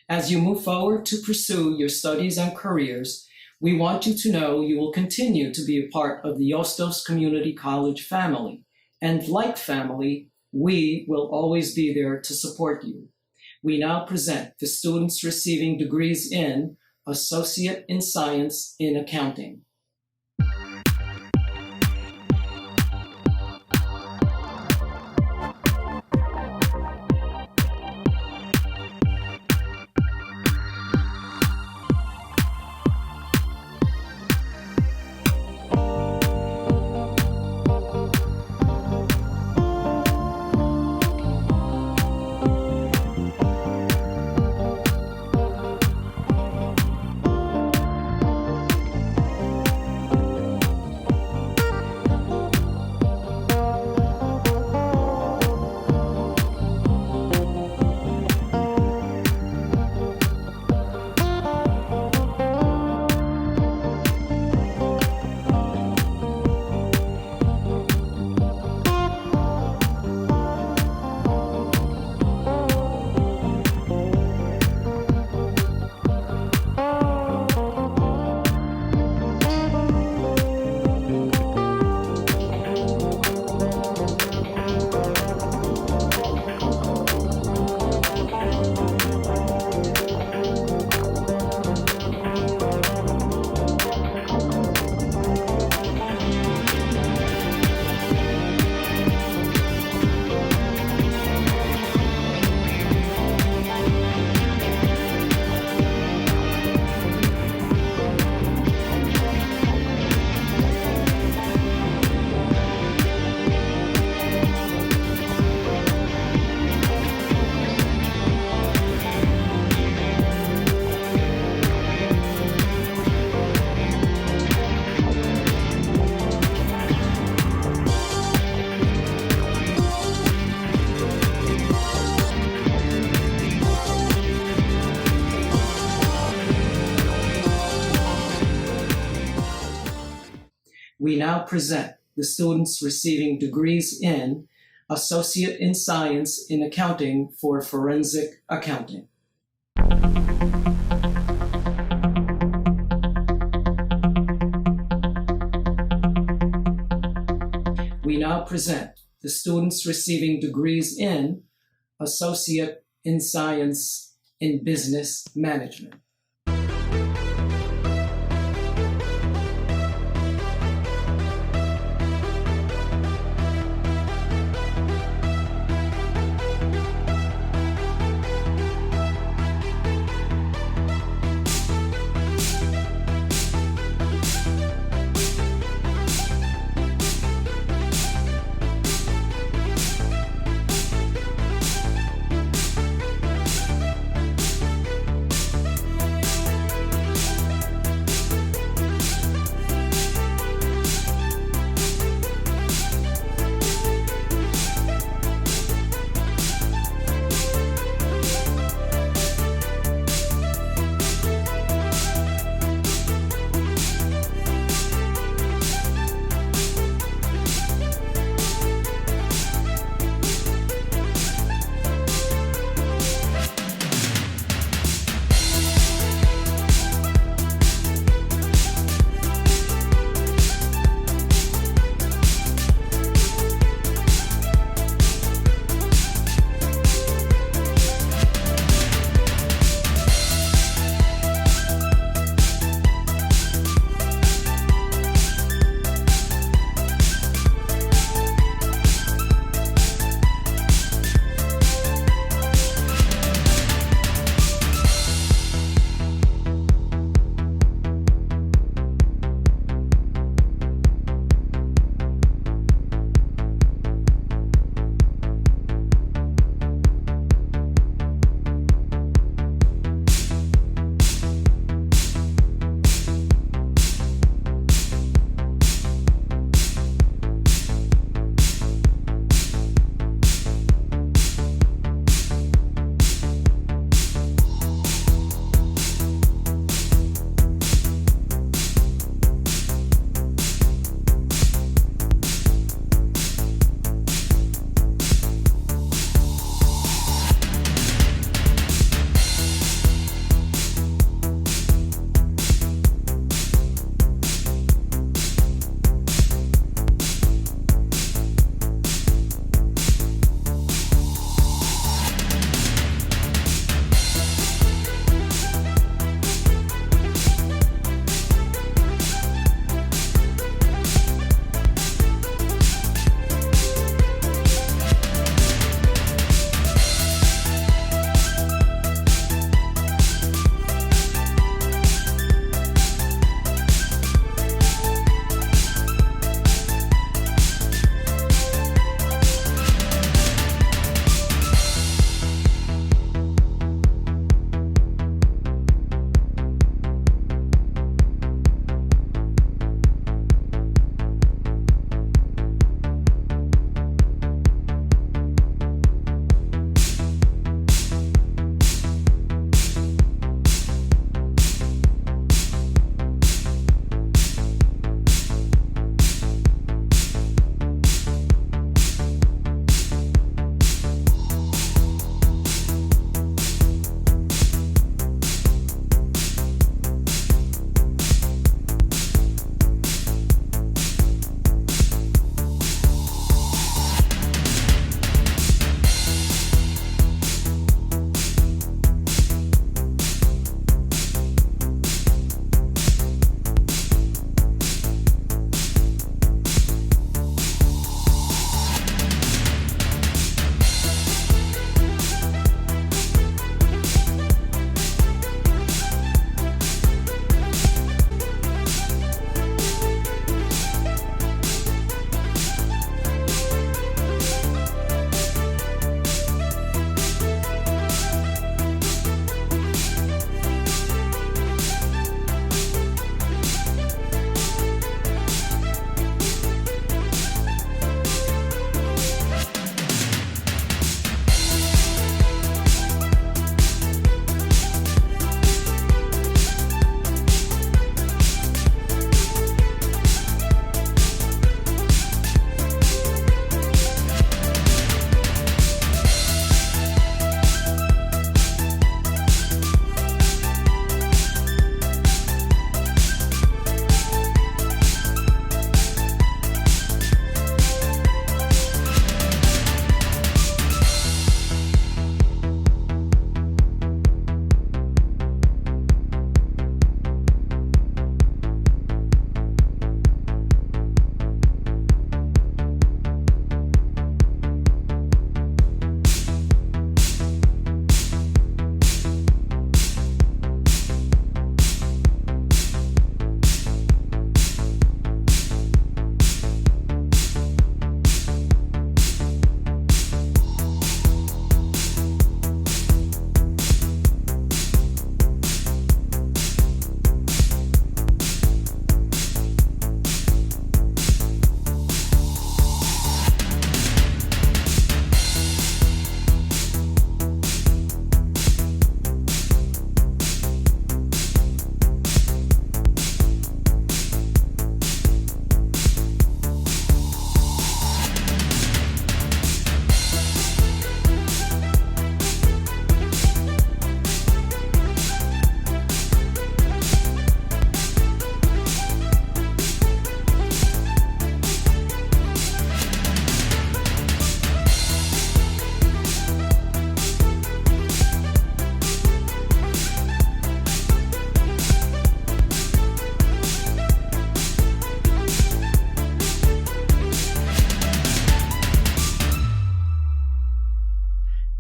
As you move forward to pursue your studies and careers, we want you to know you will continue to be a part of the Hostos Community College family. And like family, we will always be there to support you. We now present the students receiving degrees in Associate in Science in Accounting. We now present the students receiving degrees in Associate in Science in Accounting for Forensic Accounting. We now present the students receiving degrees in Associate in Science in Business Management.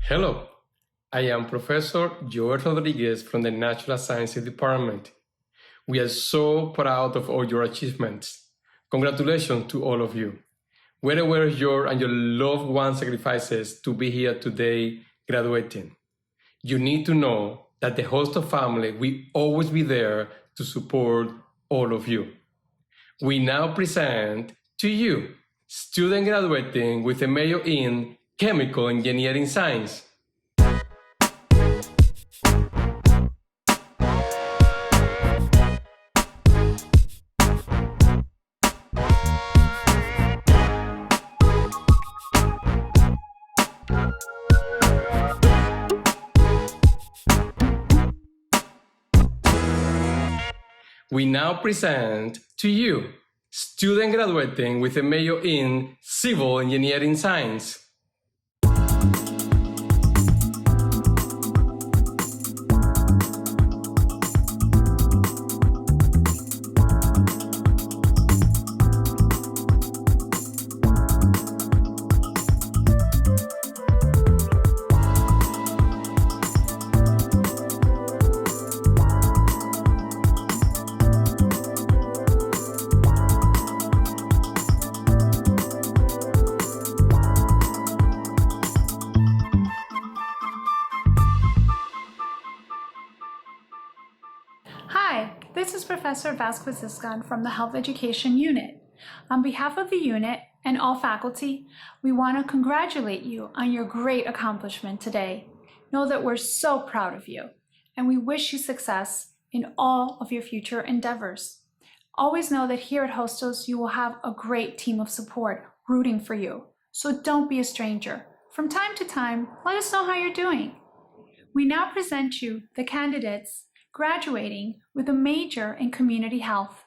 Hello, I am Professor Joel Rodriguez from the Natural Sciences Department. We are so proud of all your achievements. Congratulations to all of you. We're aware of your and your loved ones' sacrifices to be here today graduating. You need to know that the Hostos family will always be there to support all of you. We now present to you student graduating with a major in Chemical Engineering Science. We now present to you student graduating with a major in Civil Engineering Science. Hi, this is Professor Vasquez-Iscan from the Health Education Unit. On behalf of the unit and all faculty, we want to congratulate you on your great accomplishment today. Know that we're so proud of you, and we wish you success in all of your future endeavors. Always know that here at Hostos, you will have a great team of support rooting for you, so don't be a stranger. From time to time, let us know how you're doing. We now present you the candidates graduating with a major in community health.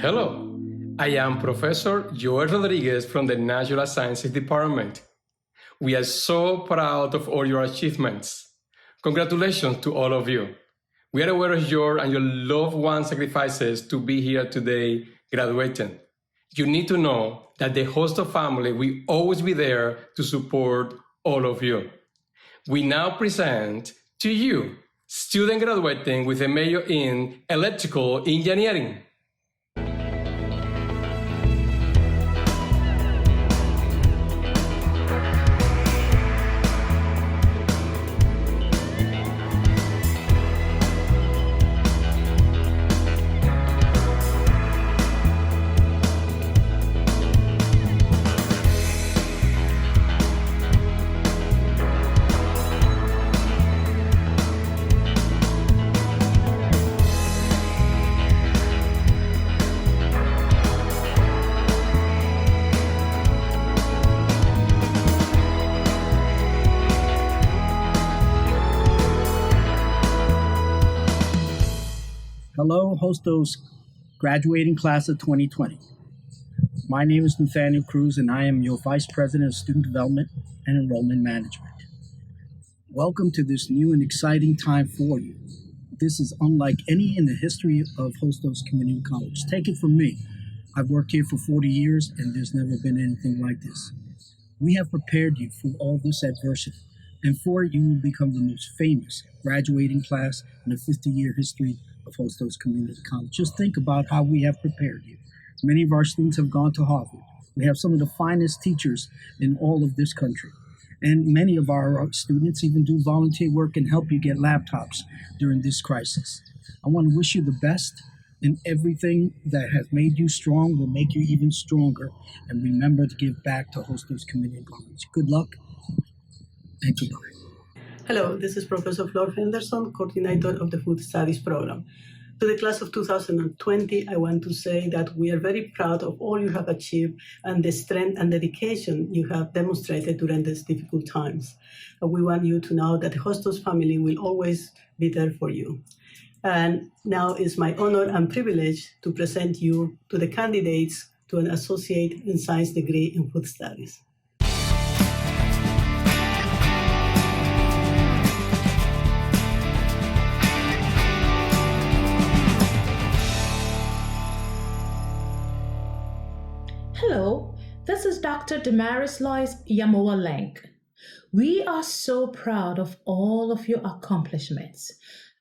Hello, I am Professor Joel Rodriguez from the Natural Sciences Department. We are so proud of all your achievements. Congratulations to all of you. We are aware of your and your loved ones' sacrifices to be here today Graduating, you need to know that the Hostos family will always be there to support all of you. We now present to you student graduating with a major in electrical engineering. Hello, Hostos graduating class of 2020. My name is Nathaniel Cruz, and I am your Vice President of Student Development and Enrollment Management. Welcome to this new and exciting time for you. This is unlike any in the history of Hostos Community College. Take it from me. I've worked here for 40 years, and there's never been anything like this. We have prepared you for all this adversity, and for it, you will become the most famous graduating class in the 50-year history of Hostos Community College. Just think about how we have prepared you. Many of our students have gone to Harvard. We have some of the finest teachers in all of this country. And many of our students even do volunteer work and help you get laptops during this crisis. I want to wish you the best, and everything that has made you strong will make you even stronger. And remember to give back to Hostos Community College. Good luck and goodbye. Hello, this is Professor Flor Henderson, Coordinator of the Food Studies Program. To the class of 2020, I want to say that we are very proud of all you have achieved and the strength and dedication you have demonstrated during these difficult times. We want you to know that the Hostos family will always be there for you. And now it's my honor and privilege to present you to the candidates to an Associate in Science degree in Food Studies. Hello, this is Dr. Damaris Lois Yamoa Lank. We are so proud of all of your accomplishments.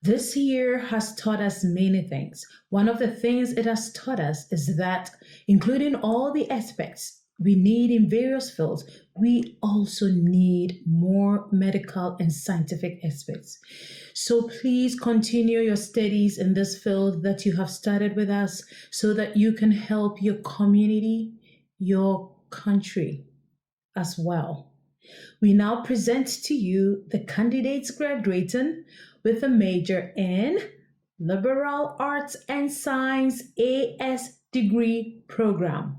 This year has taught us many things. One of the things it has taught us is that, including all the aspects we need in various fields, we also need more medical and scientific aspects. So please continue your studies in this field that you have started with us so that you can help your community, your country as well. We now present to you the candidates graduating with a major in Liberal Arts and Science A.A.S. degree program.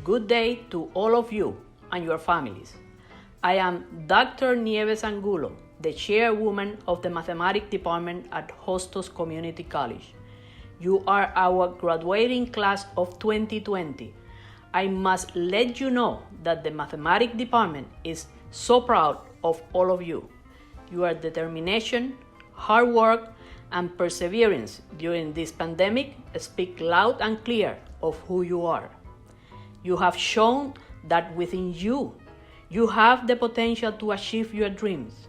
Good day to all of you and your families. I am Dr. Nieves Angulo, the chairwoman of the Mathematics Department at Hostos Community College. You are our graduating class of 2020. I must let you know that the Mathematics Department is so proud of all of you. Your determination, hard work, and perseverance during this pandemic speak loud and clear of who you are. You have shown that within you have the potential to achieve your dreams.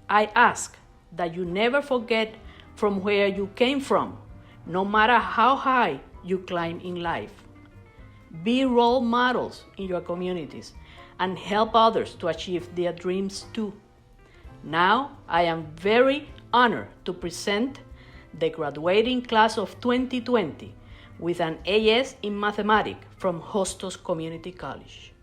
I ask that you never forget from where you came from, no matter how high you climb in life. Be role models in your communities and help others to achieve their dreams too. Now, I am very honored to present the graduating class of 2020 with an A.A.S. in Mathematics from Hostos Community College.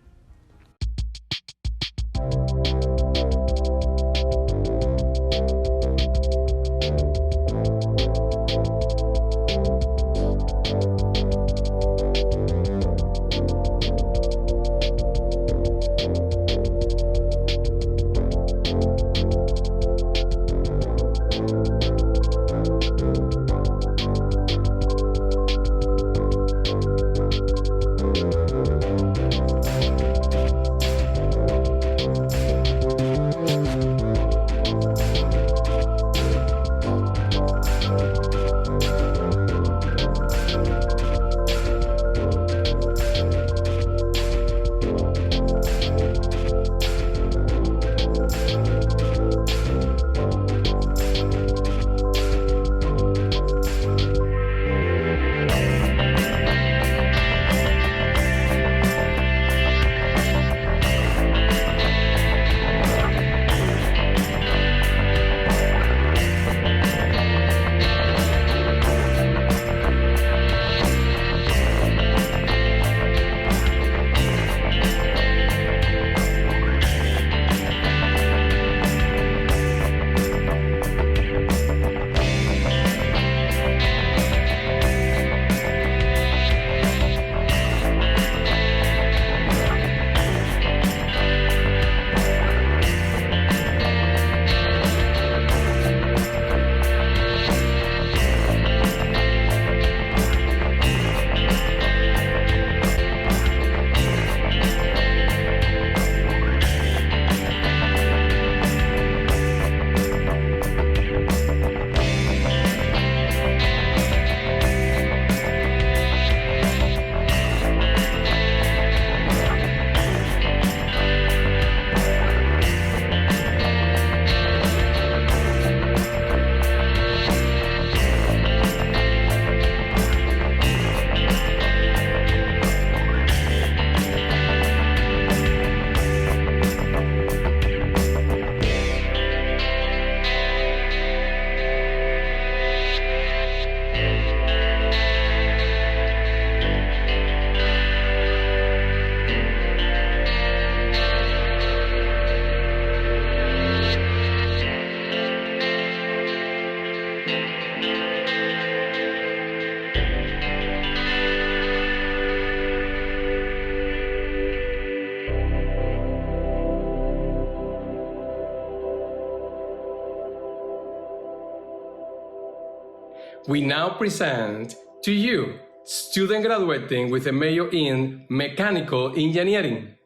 We now present to you student graduating with a major in mechanical engineering.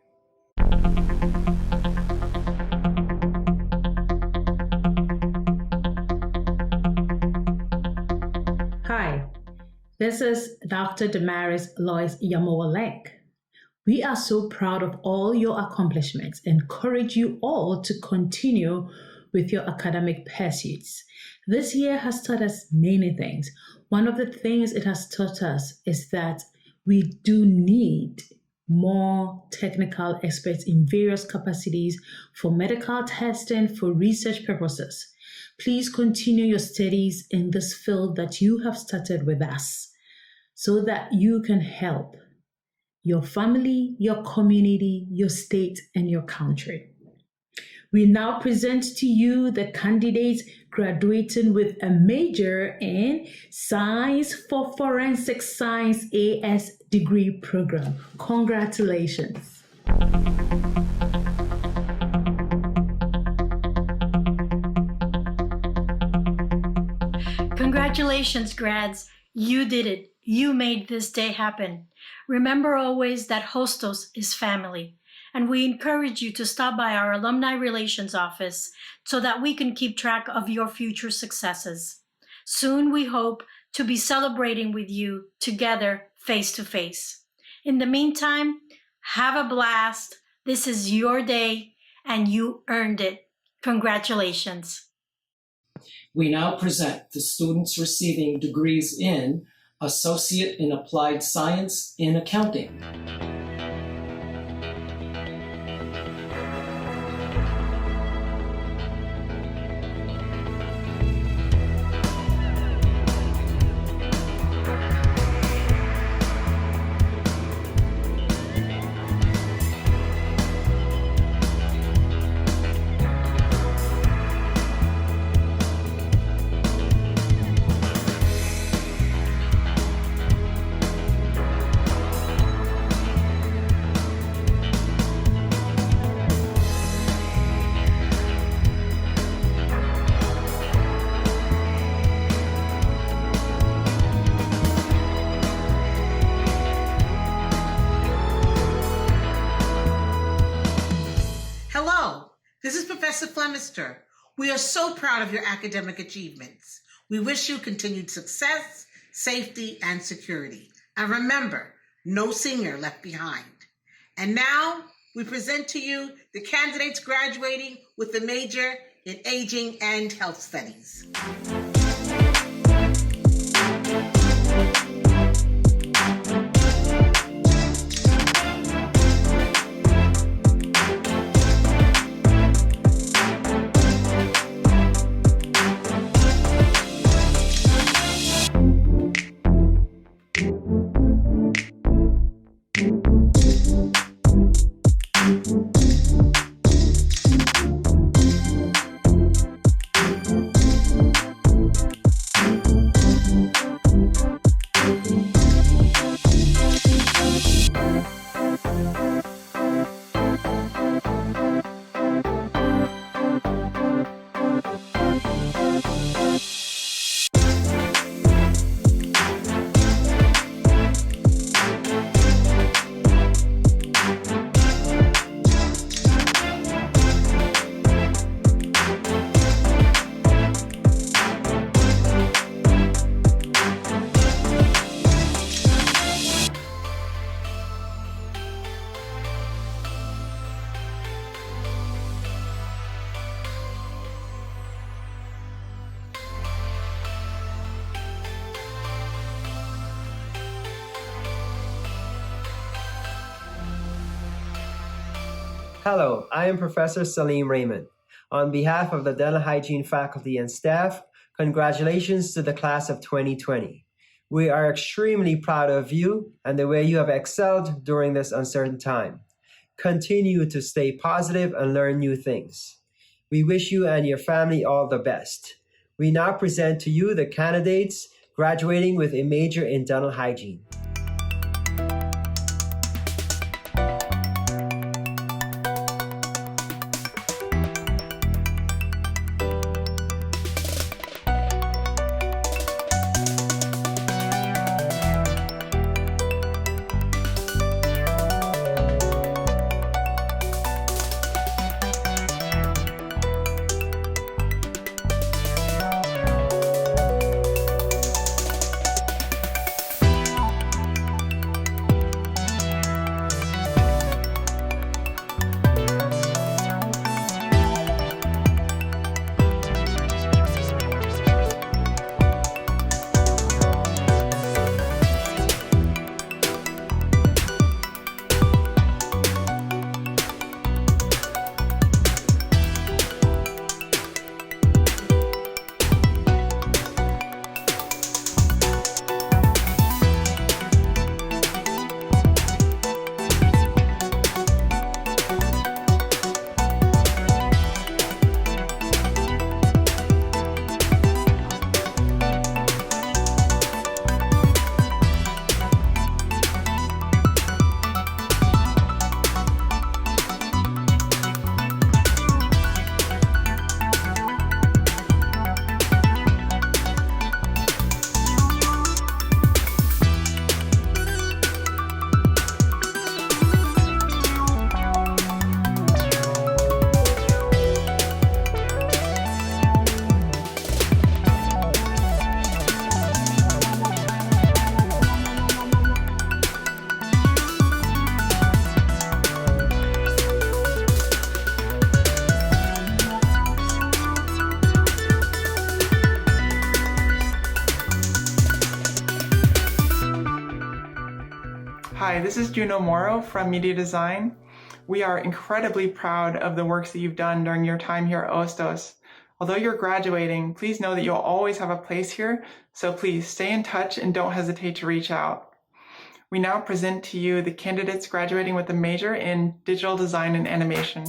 Hi, this is Dr. Damaris Lois Yamoa-Lenk. We are so proud of all your accomplishments and encourage you all to continue with your academic pursuits. This year has taught us many things. One of the things it has taught us is that we do need more technical experts in various capacities for medical testing, for research purposes. Please continue your studies in this field that you have started with us so that you can help your family, your community, your state, and your country. We now present to you the candidates graduating with a major in Science for Forensic Science A.A.S. degree program. Congratulations. Congratulations, grads. You did it. You made this day happen. Remember always that Hostos is family, and we encourage you to stop by our Alumni Relations office so that we can keep track of your future successes. Soon we hope to be celebrating with you together face to face. In the meantime, have a blast. This is your day, and you earned it. Congratulations. We now present the students receiving degrees in Associate in Applied Science in Accounting. This is Professor Flemister. We are so proud of your academic achievements. We wish you continued success, safety, and security. And remember, no senior left behind. And now we present to you the candidates graduating with the major in Aging and Health Studies. Hello, I am Professor Salim Raymond. On behalf of the Dental Hygiene faculty and staff, congratulations to the class of 2020. We are extremely proud of you and the way you have excelled during this uncertain time. Continue to stay positive and learn new things. We wish you and your family all the best. We now present to you the candidates graduating with a major in dental hygiene. Hi, this is Juno Moro from Media Design. We are incredibly proud of the works that you've done during your time here at Hostos. Although you're graduating, please know that you'll always have a place here, so please stay in touch and don't hesitate to reach out. We now present to you the candidates graduating with a major in digital design and animation.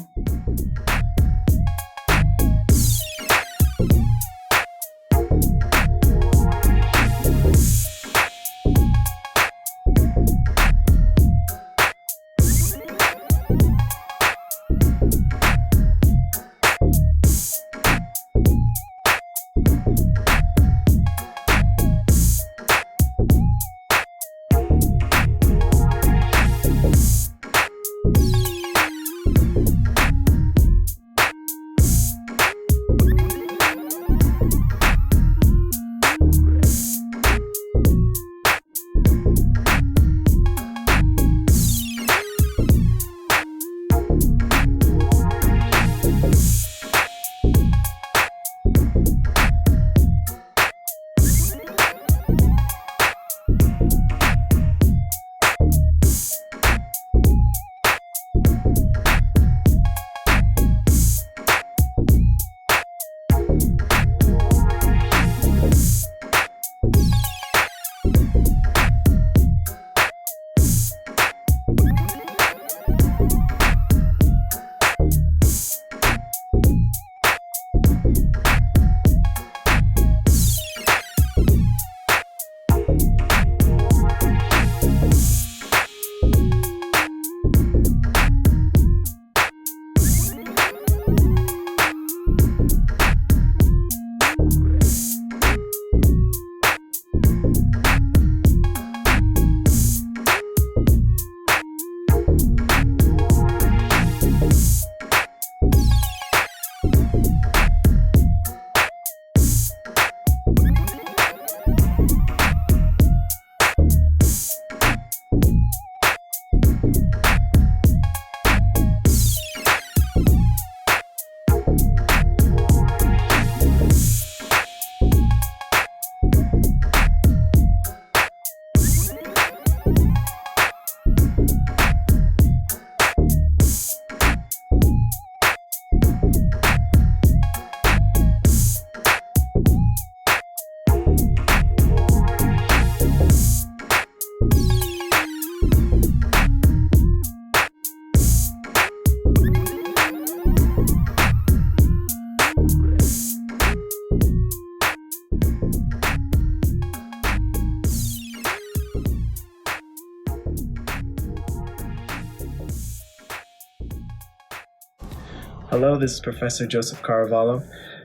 Hello, this is Professor Joseph Caravallo.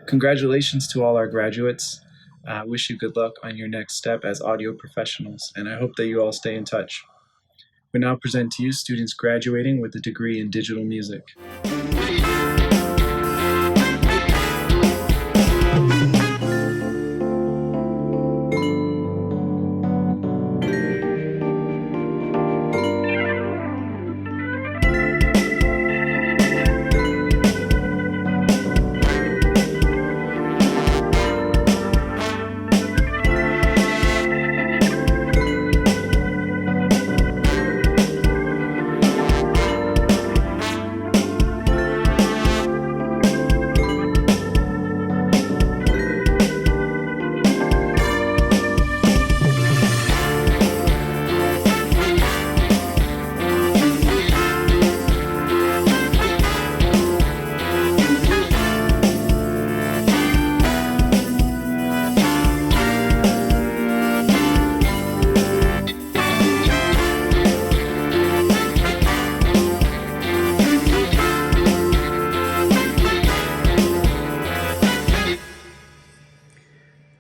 Congratulations to all our graduates. I wish you good luck on your next step as audio professionals, and I hope that you all stay in touch. We now present to you students graduating with a degree in digital music.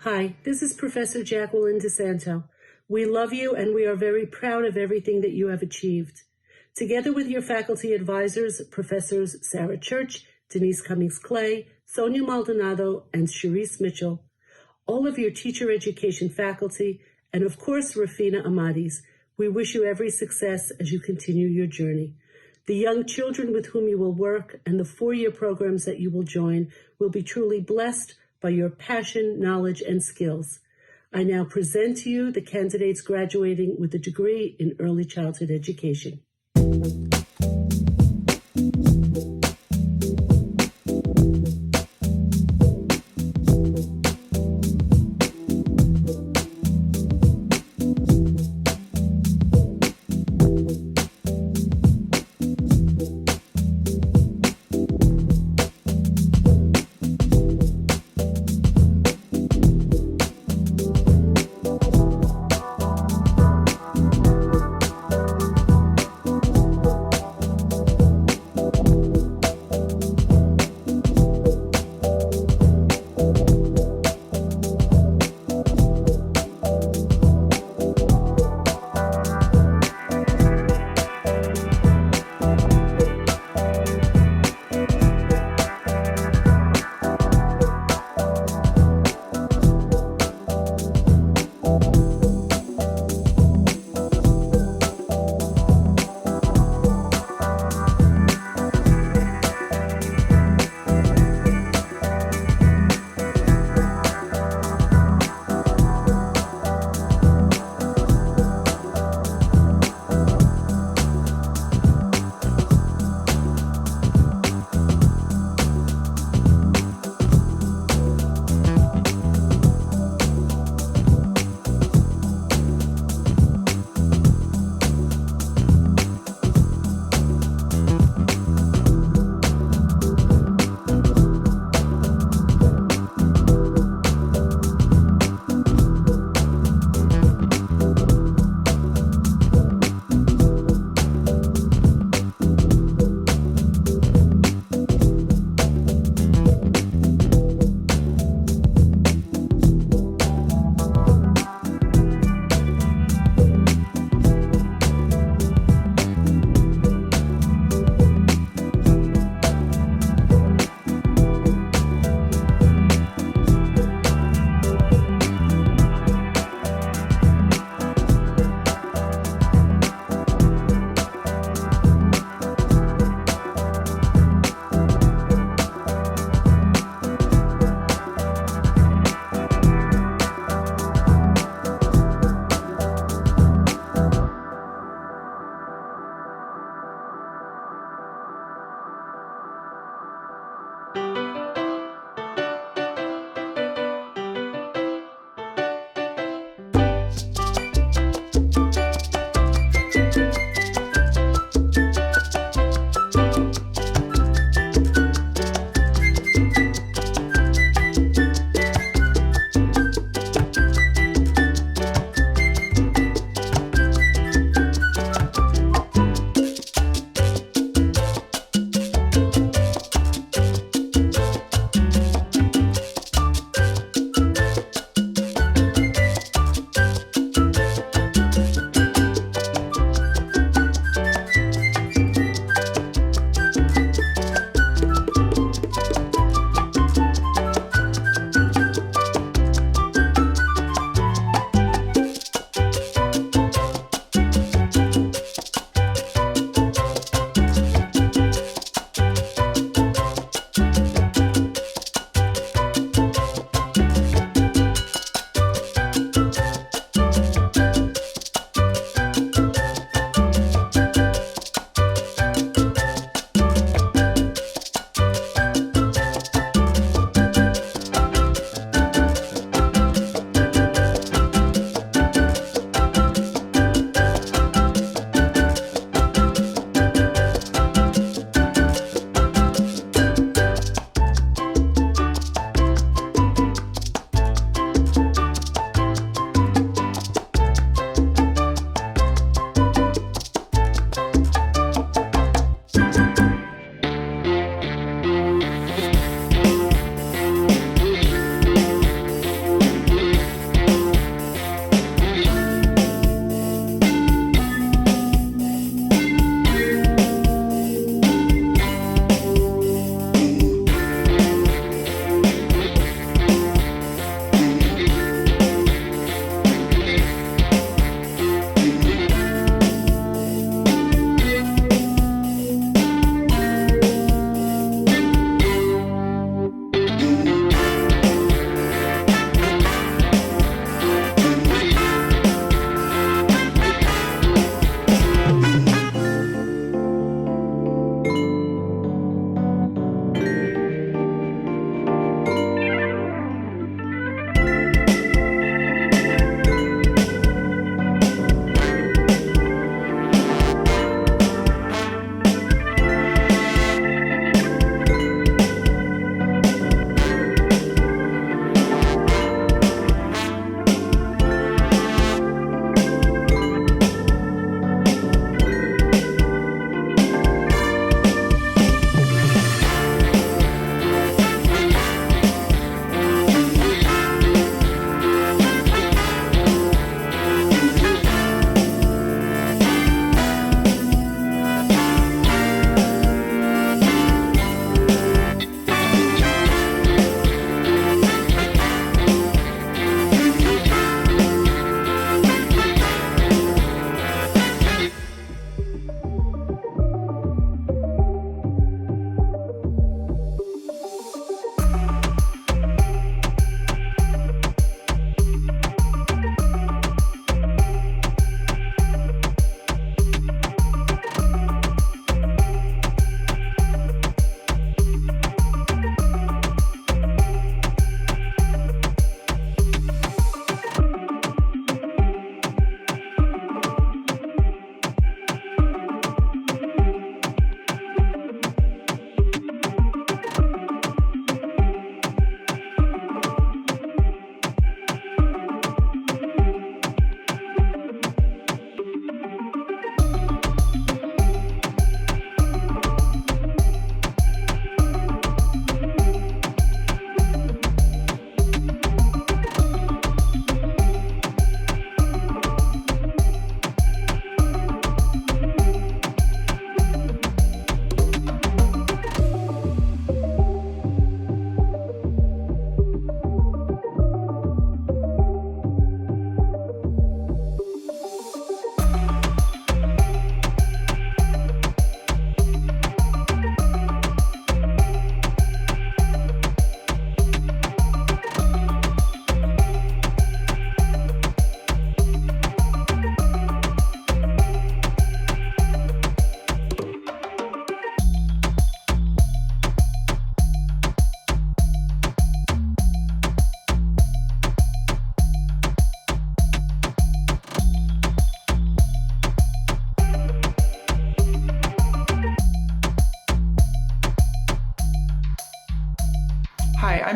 Hi, this is Professor Jacqueline DeSanto. We love you and we are very proud of everything that you have achieved. Together with your faculty advisors, Professors Sarah Church, Denise Cummings-Clay, Sonia Maldonado, and Cherise Mitchell, all of your teacher education faculty, and of course, Rafina Amadis, we wish you every success as you continue your journey. The young children with whom you will work and the four-year programs that you will join will be truly blessed by your passion, knowledge, and skills. I now present to you the candidates graduating with a degree in early childhood education.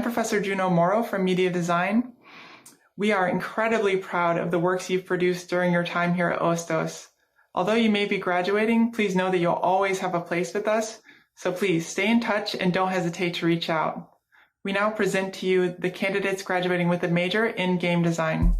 Professor Juno Moro from Media Design. We are incredibly proud of the works you've produced during your time here at Hostos. Although you may be graduating, please know that you'll always have a place with us, so please stay in touch and don't hesitate to reach out. We now present to you the candidates graduating with a major in game design.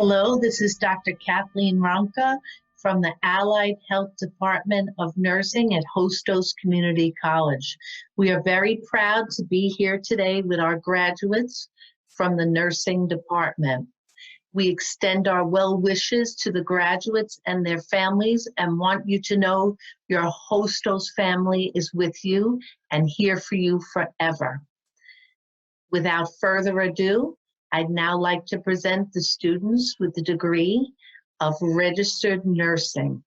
Hello, this is Dr. Kathleen Ronka from the Allied Health Department of Nursing at Hostos Community College. We are very proud to be here today with our graduates from the nursing department. We extend our well wishes to the graduates and their families and want you to know your Hostos family is with you and here for you forever. Without further ado, I'd now like to present the students with the degree of Registered Nursing.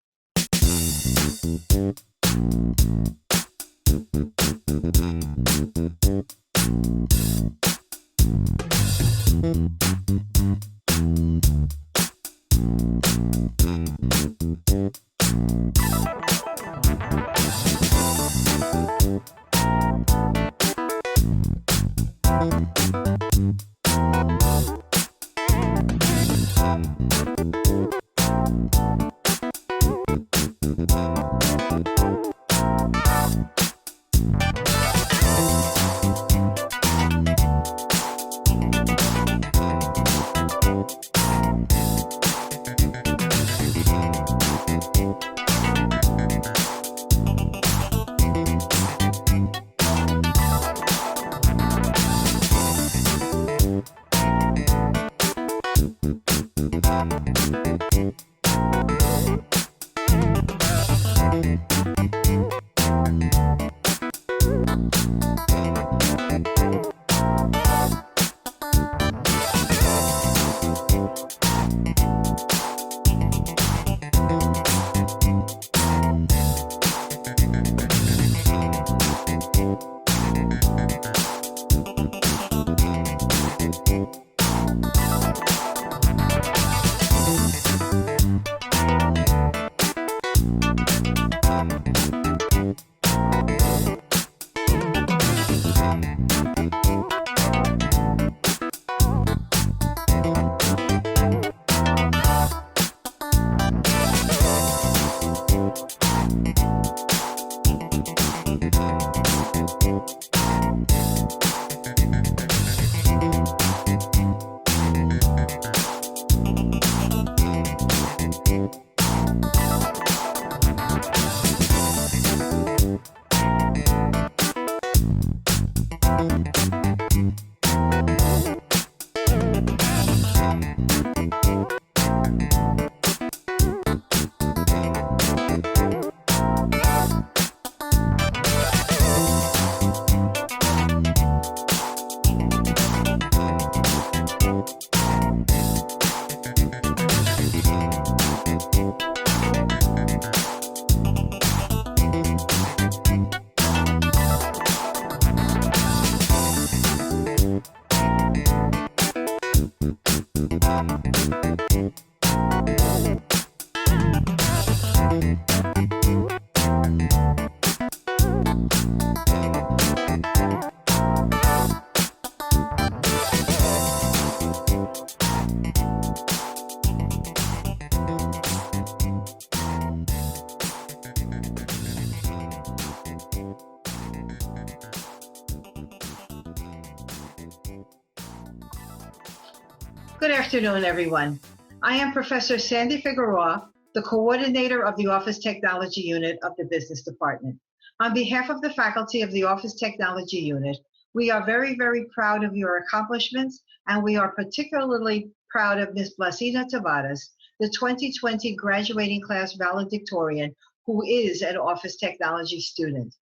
Good afternoon, everyone. I am Professor Sandy Figueroa, the coordinator of the Office Technology Unit of the Business Department. On behalf of the faculty of the Office Technology Unit, we are very, very proud of your accomplishments, and we are particularly proud of Ms. Blasina Tavarez, the 2020 graduating class valedictorian, who is an Office Technology student.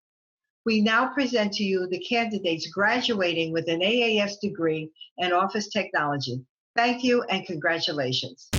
We now present to you the candidates graduating with an A.A.S. degree in Office Technology. Thank you and congratulations.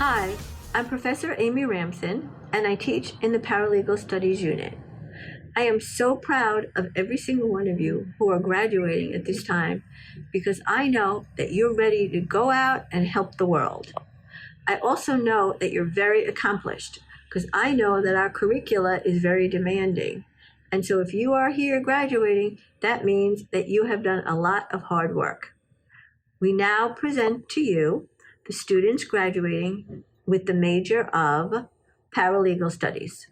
Hi, I'm Professor Amy Ramson, and I teach in the Paralegal Studies Unit. I am so proud of every single one of you who are graduating at this time because I know that you're ready to go out and help the world. I also know that you're very accomplished because I know that our curricula is very demanding. And so if you are here graduating, that means that you have done a lot of hard work. We now present to you the students graduating with the major of Paralegal Studies.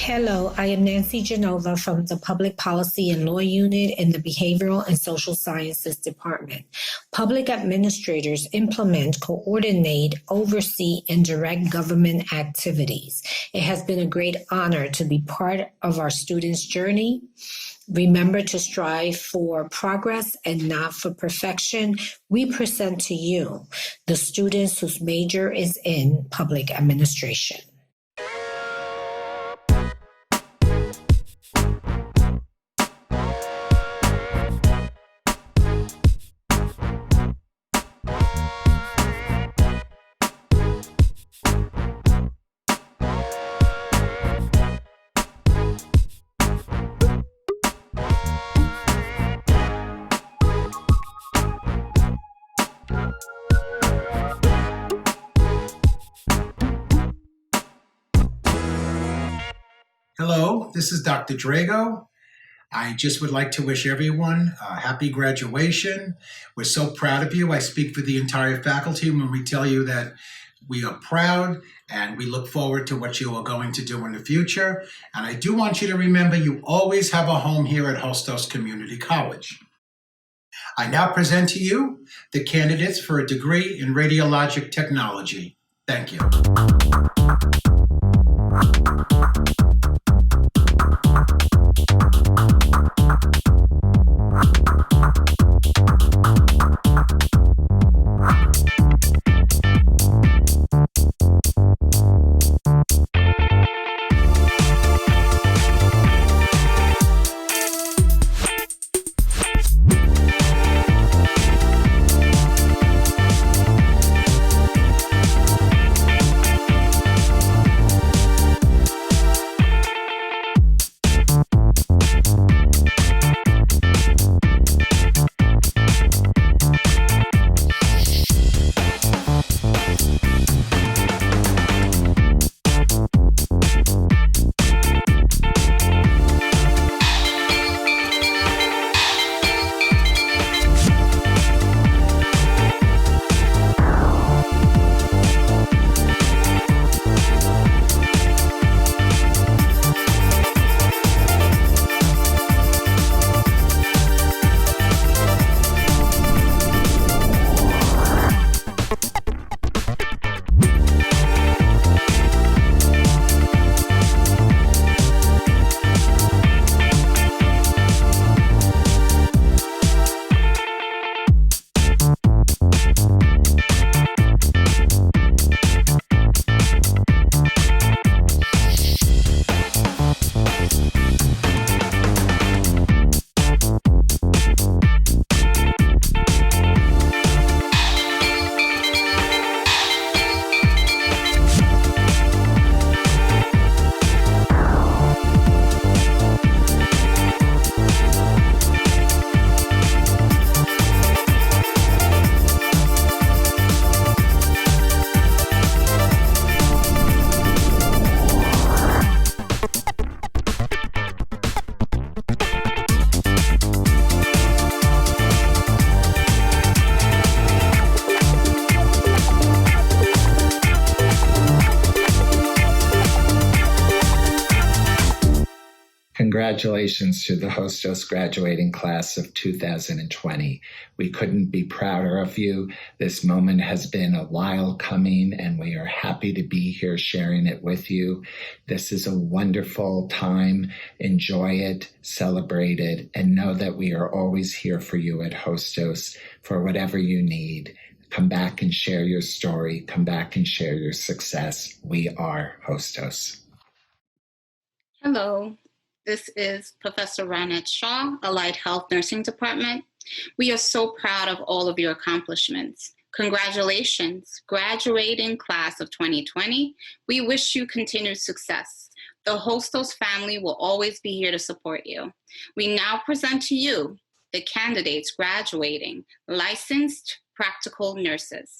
Hello, I am Nancy Genova from the Public Policy and Law Unit in the Behavioral and Social Sciences Department. Public administrators implement, coordinate, oversee, and direct government activities. It has been a great honor to be part of our students' journey. Remember to strive for progress and not for perfection. We present to you the students whose major is in public administration. Hello, this is Dr. Drago. I just would like to wish everyone a happy graduation. We're so proud of you. I speak for the entire faculty when we tell you that we are proud and we look forward to what you are going to do in the future. And I do want you to remember you always have a home here at Hostos Community College. I now present to you the candidates for a degree in radiologic technology. Thank you. Congratulations to the Hostos graduating class of 2020. We couldn't be prouder of you. This moment has been a while coming, and we are happy to be here sharing it with you. This is a wonderful time. Enjoy it, celebrate it, and know that we are always here for you at Hostos for whatever you need. Come back and share your story. Come back and share your success. We are Hostos. Hello. This is Professor Ranat Shah, Allied Health Nursing Department. We are so proud of all of your accomplishments. Congratulations, graduating class of 2020. We wish you continued success. The Hostos family will always be here to support you. We now present to you the candidates graduating, licensed practical nurses.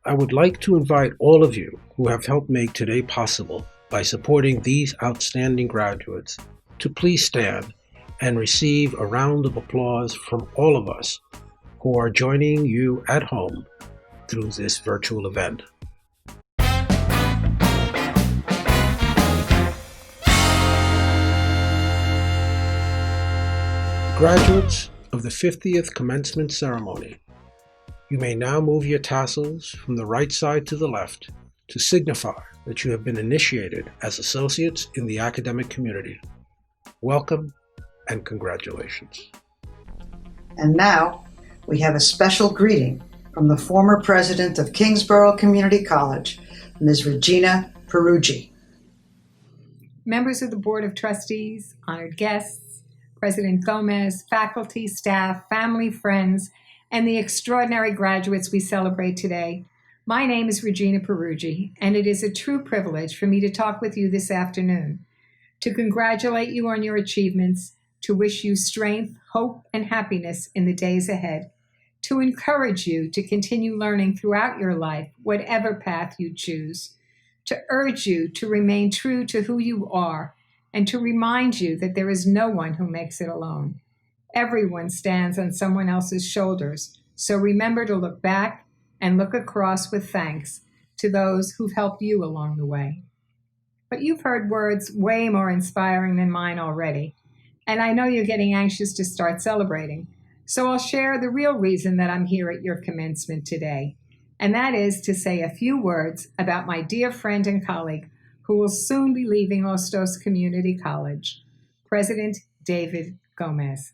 I would like to invite all of you who have helped make today possible by supporting these outstanding graduates to please stand and receive a round of applause from all of us who are joining you at home through this virtual event. Graduates of the 50th Commencement Ceremony, you may now move your tassels from the right side to the left to signify that you have been initiated as associates in the academic community. Welcome and congratulations. And now we have a special greeting from the former president of Kingsborough Community College, Ms. Regina Peruggi. Members of the Board of Trustees, honored guests, President Gómez, faculty, staff, family, friends, and the extraordinary graduates we celebrate today. My name is Regina Peruggi, and it is a true privilege for me to talk with you this afternoon, to congratulate you on your achievements, to wish you strength, hope, and happiness in the days ahead, to encourage you to continue learning throughout your life, whatever path you choose, to urge you to remain true to who you are, and to remind you that there is no one who makes it alone. Everyone stands on someone else's shoulders, so remember to look back and look across with thanks to those who've helped you along the way. But you've heard words way more inspiring than mine already, and I know you're getting anxious to start celebrating, so I'll share the real reason that I'm here at your commencement today, and that is to say a few words about my dear friend and colleague who will soon be leaving Hostos Community College, President David Gómez.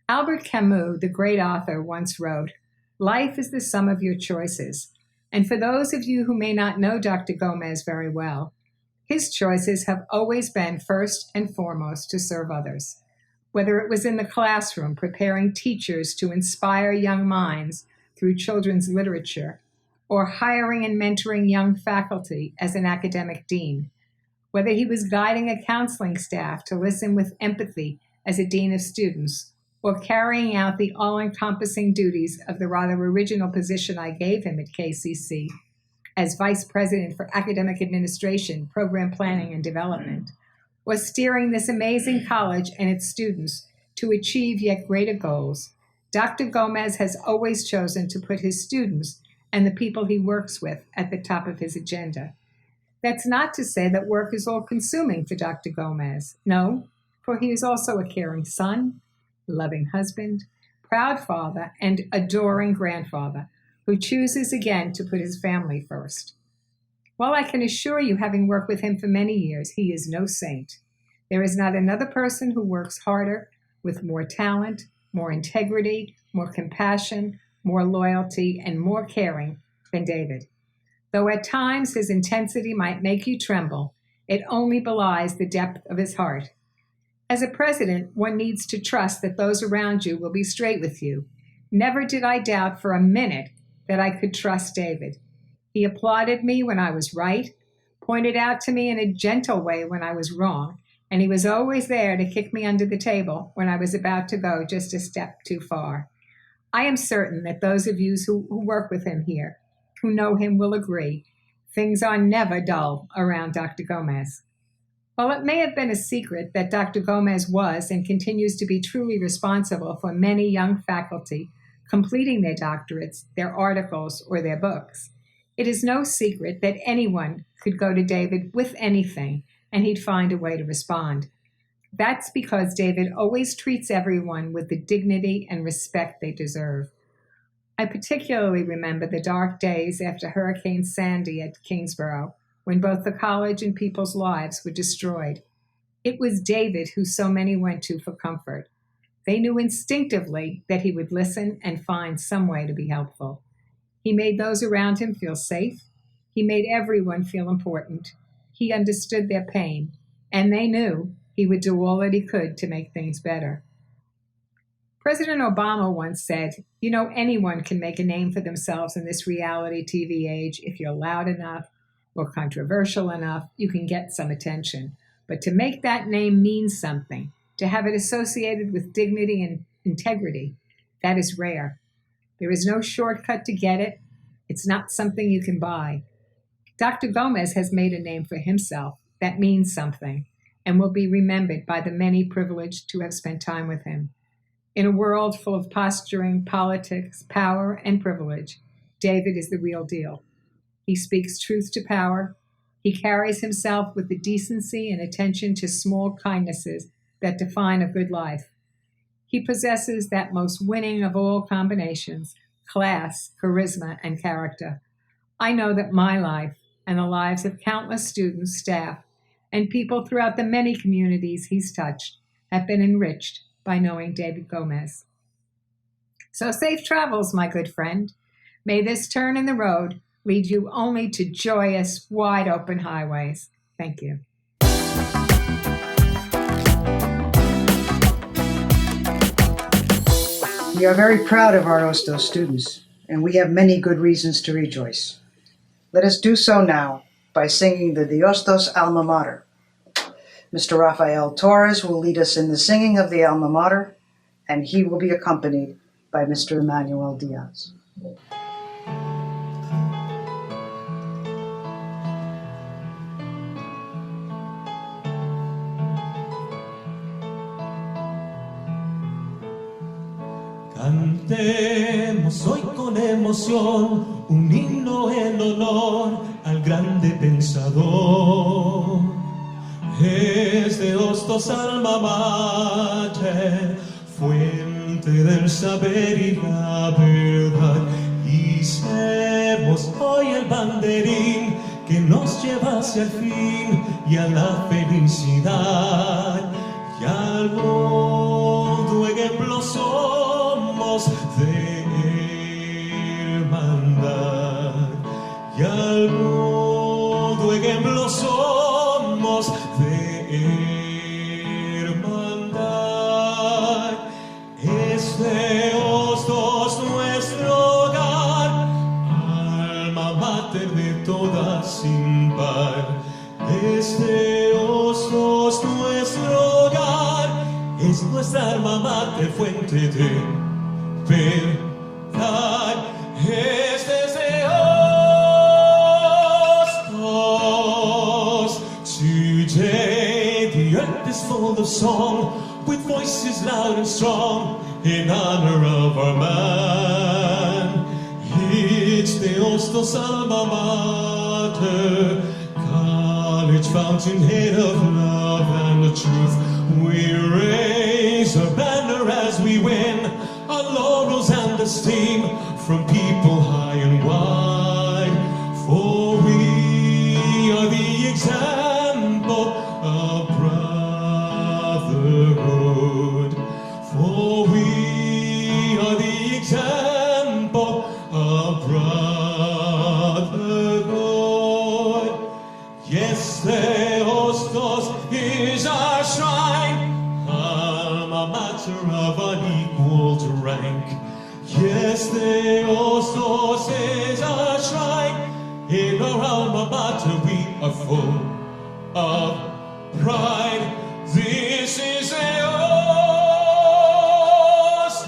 Albert Camus, the great author, once wrote, "Life is the sum of your choices." And for those of you who may not know Dr. Gómez very well, his choices have always been first and foremost to serve others. Whether it was in the classroom preparing teachers to inspire young minds through children's literature, or hiring and mentoring young faculty as an academic dean, whether he was guiding a counseling staff to listen with empathy as a dean of students, or carrying out the all-encompassing duties of the rather original position I gave him at KCC as Vice President for Academic Administration, Program Planning and Development, was steering this amazing college and its students to achieve yet greater goals. Dr. Gómez has always chosen to put his students and the people he works with at the top of his agenda. That's not to say that work is all-consuming for Dr. Gómez. No, for he is also a caring son, loving husband, proud father, and adoring grandfather who chooses again to put his family first. While I can assure you, having worked with him for many years, he is no saint. There is not another person who works harder, with more talent, more integrity, more compassion, more loyalty, and more caring than David. Though at times his intensity might make you tremble, it only belies the depth of his heart. As a president, one needs to trust that those around you will be straight with you. Never did I doubt for a minute that I could trust David. He applauded me when I was right, pointed out to me in a gentle way when I was wrong, and he was always there to kick me under the table when I was about to go just a step too far. I am certain that those of you who work with him here, who know him, will agree. Things are never dull around Dr. Gómez. While it may have been a secret that Dr. Gómez was and continues to be truly responsible for many young faculty completing their doctorates, their articles, or their books, it is no secret that anyone could go to David with anything and he'd find a way to respond. That's because David always treats everyone with the dignity and respect they deserve. I particularly remember the dark days after Hurricane Sandy at Kingsborough, when both the college and people's lives were destroyed. It was David who so many went to for comfort. They knew instinctively that he would listen and find some way to be helpful. He made those around him feel safe. He made everyone feel important. He understood their pain, and they knew he would do all that he could to make things better. President Obama once said, "You know, anyone can make a name for themselves in this reality TV age. If you're loud enough or controversial enough, you can get some attention. But to make that name mean something, to have it associated with dignity and integrity, that is rare. There is no shortcut to get it. It's not something you can buy." Dr. Gómez has made a name for himself that means something and will be remembered by the many privileged to have spent time with him. In a world full of posturing, politics, power, and privilege, David is the real deal. He speaks truth to power. He carries himself with the decency and attention to small kindnesses that define a good life. He possesses that most winning of all combinations, class, charisma, and character. I know that my life and the lives of countless students, staff, and people throughout the many communities he's touched have been enriched by knowing David Gómez. So safe travels, my good friend. May this turn in the road lead you only to joyous, wide-open highways. Thank you. We are very proud of our Hostos students, and we have many good reasons to rejoice. Let us do so now by singing the Hostos Alma Mater. Mr. Rafael Torres will lead us in the singing of the Alma Mater, and he will be accompanied by Mr. Emmanuel Diaz. Cantemos hoy con emoción un himno en honor al grande pensador. Es de Hostos alma mater, fuente del saber y la verdad. Hicemos hoy el banderín que nos lleva hacia el fin y a la felicidad. Y al mundo ejemplo somos de hermandad. Y al mundo ejemplo somos de hermandad. Es de Hostos nuestro hogar, alma mater de todas sin par. Es de Hostos nuestro hogar, es nuestra alma mater, fuente de verdad. Es desde Hostos. Today the earth is full of song, with voices loud and strong, in honor of our man. It's the Hostos alma mater, college fountainhead of love and the truth. We raise a banner as we win our laurels and esteem from people high and wide. For we are the example of brotherhood. For we rank. Yes, the Hostos is a shrine. In our alma mater we are full of pride. This is the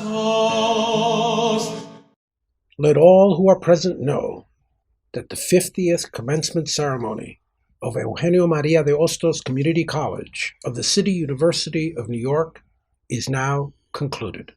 Hostos. Let all who are present know that the 50th commencement ceremony of Eugenio Maria de Hostos Community College of the City University of New York is now concluded.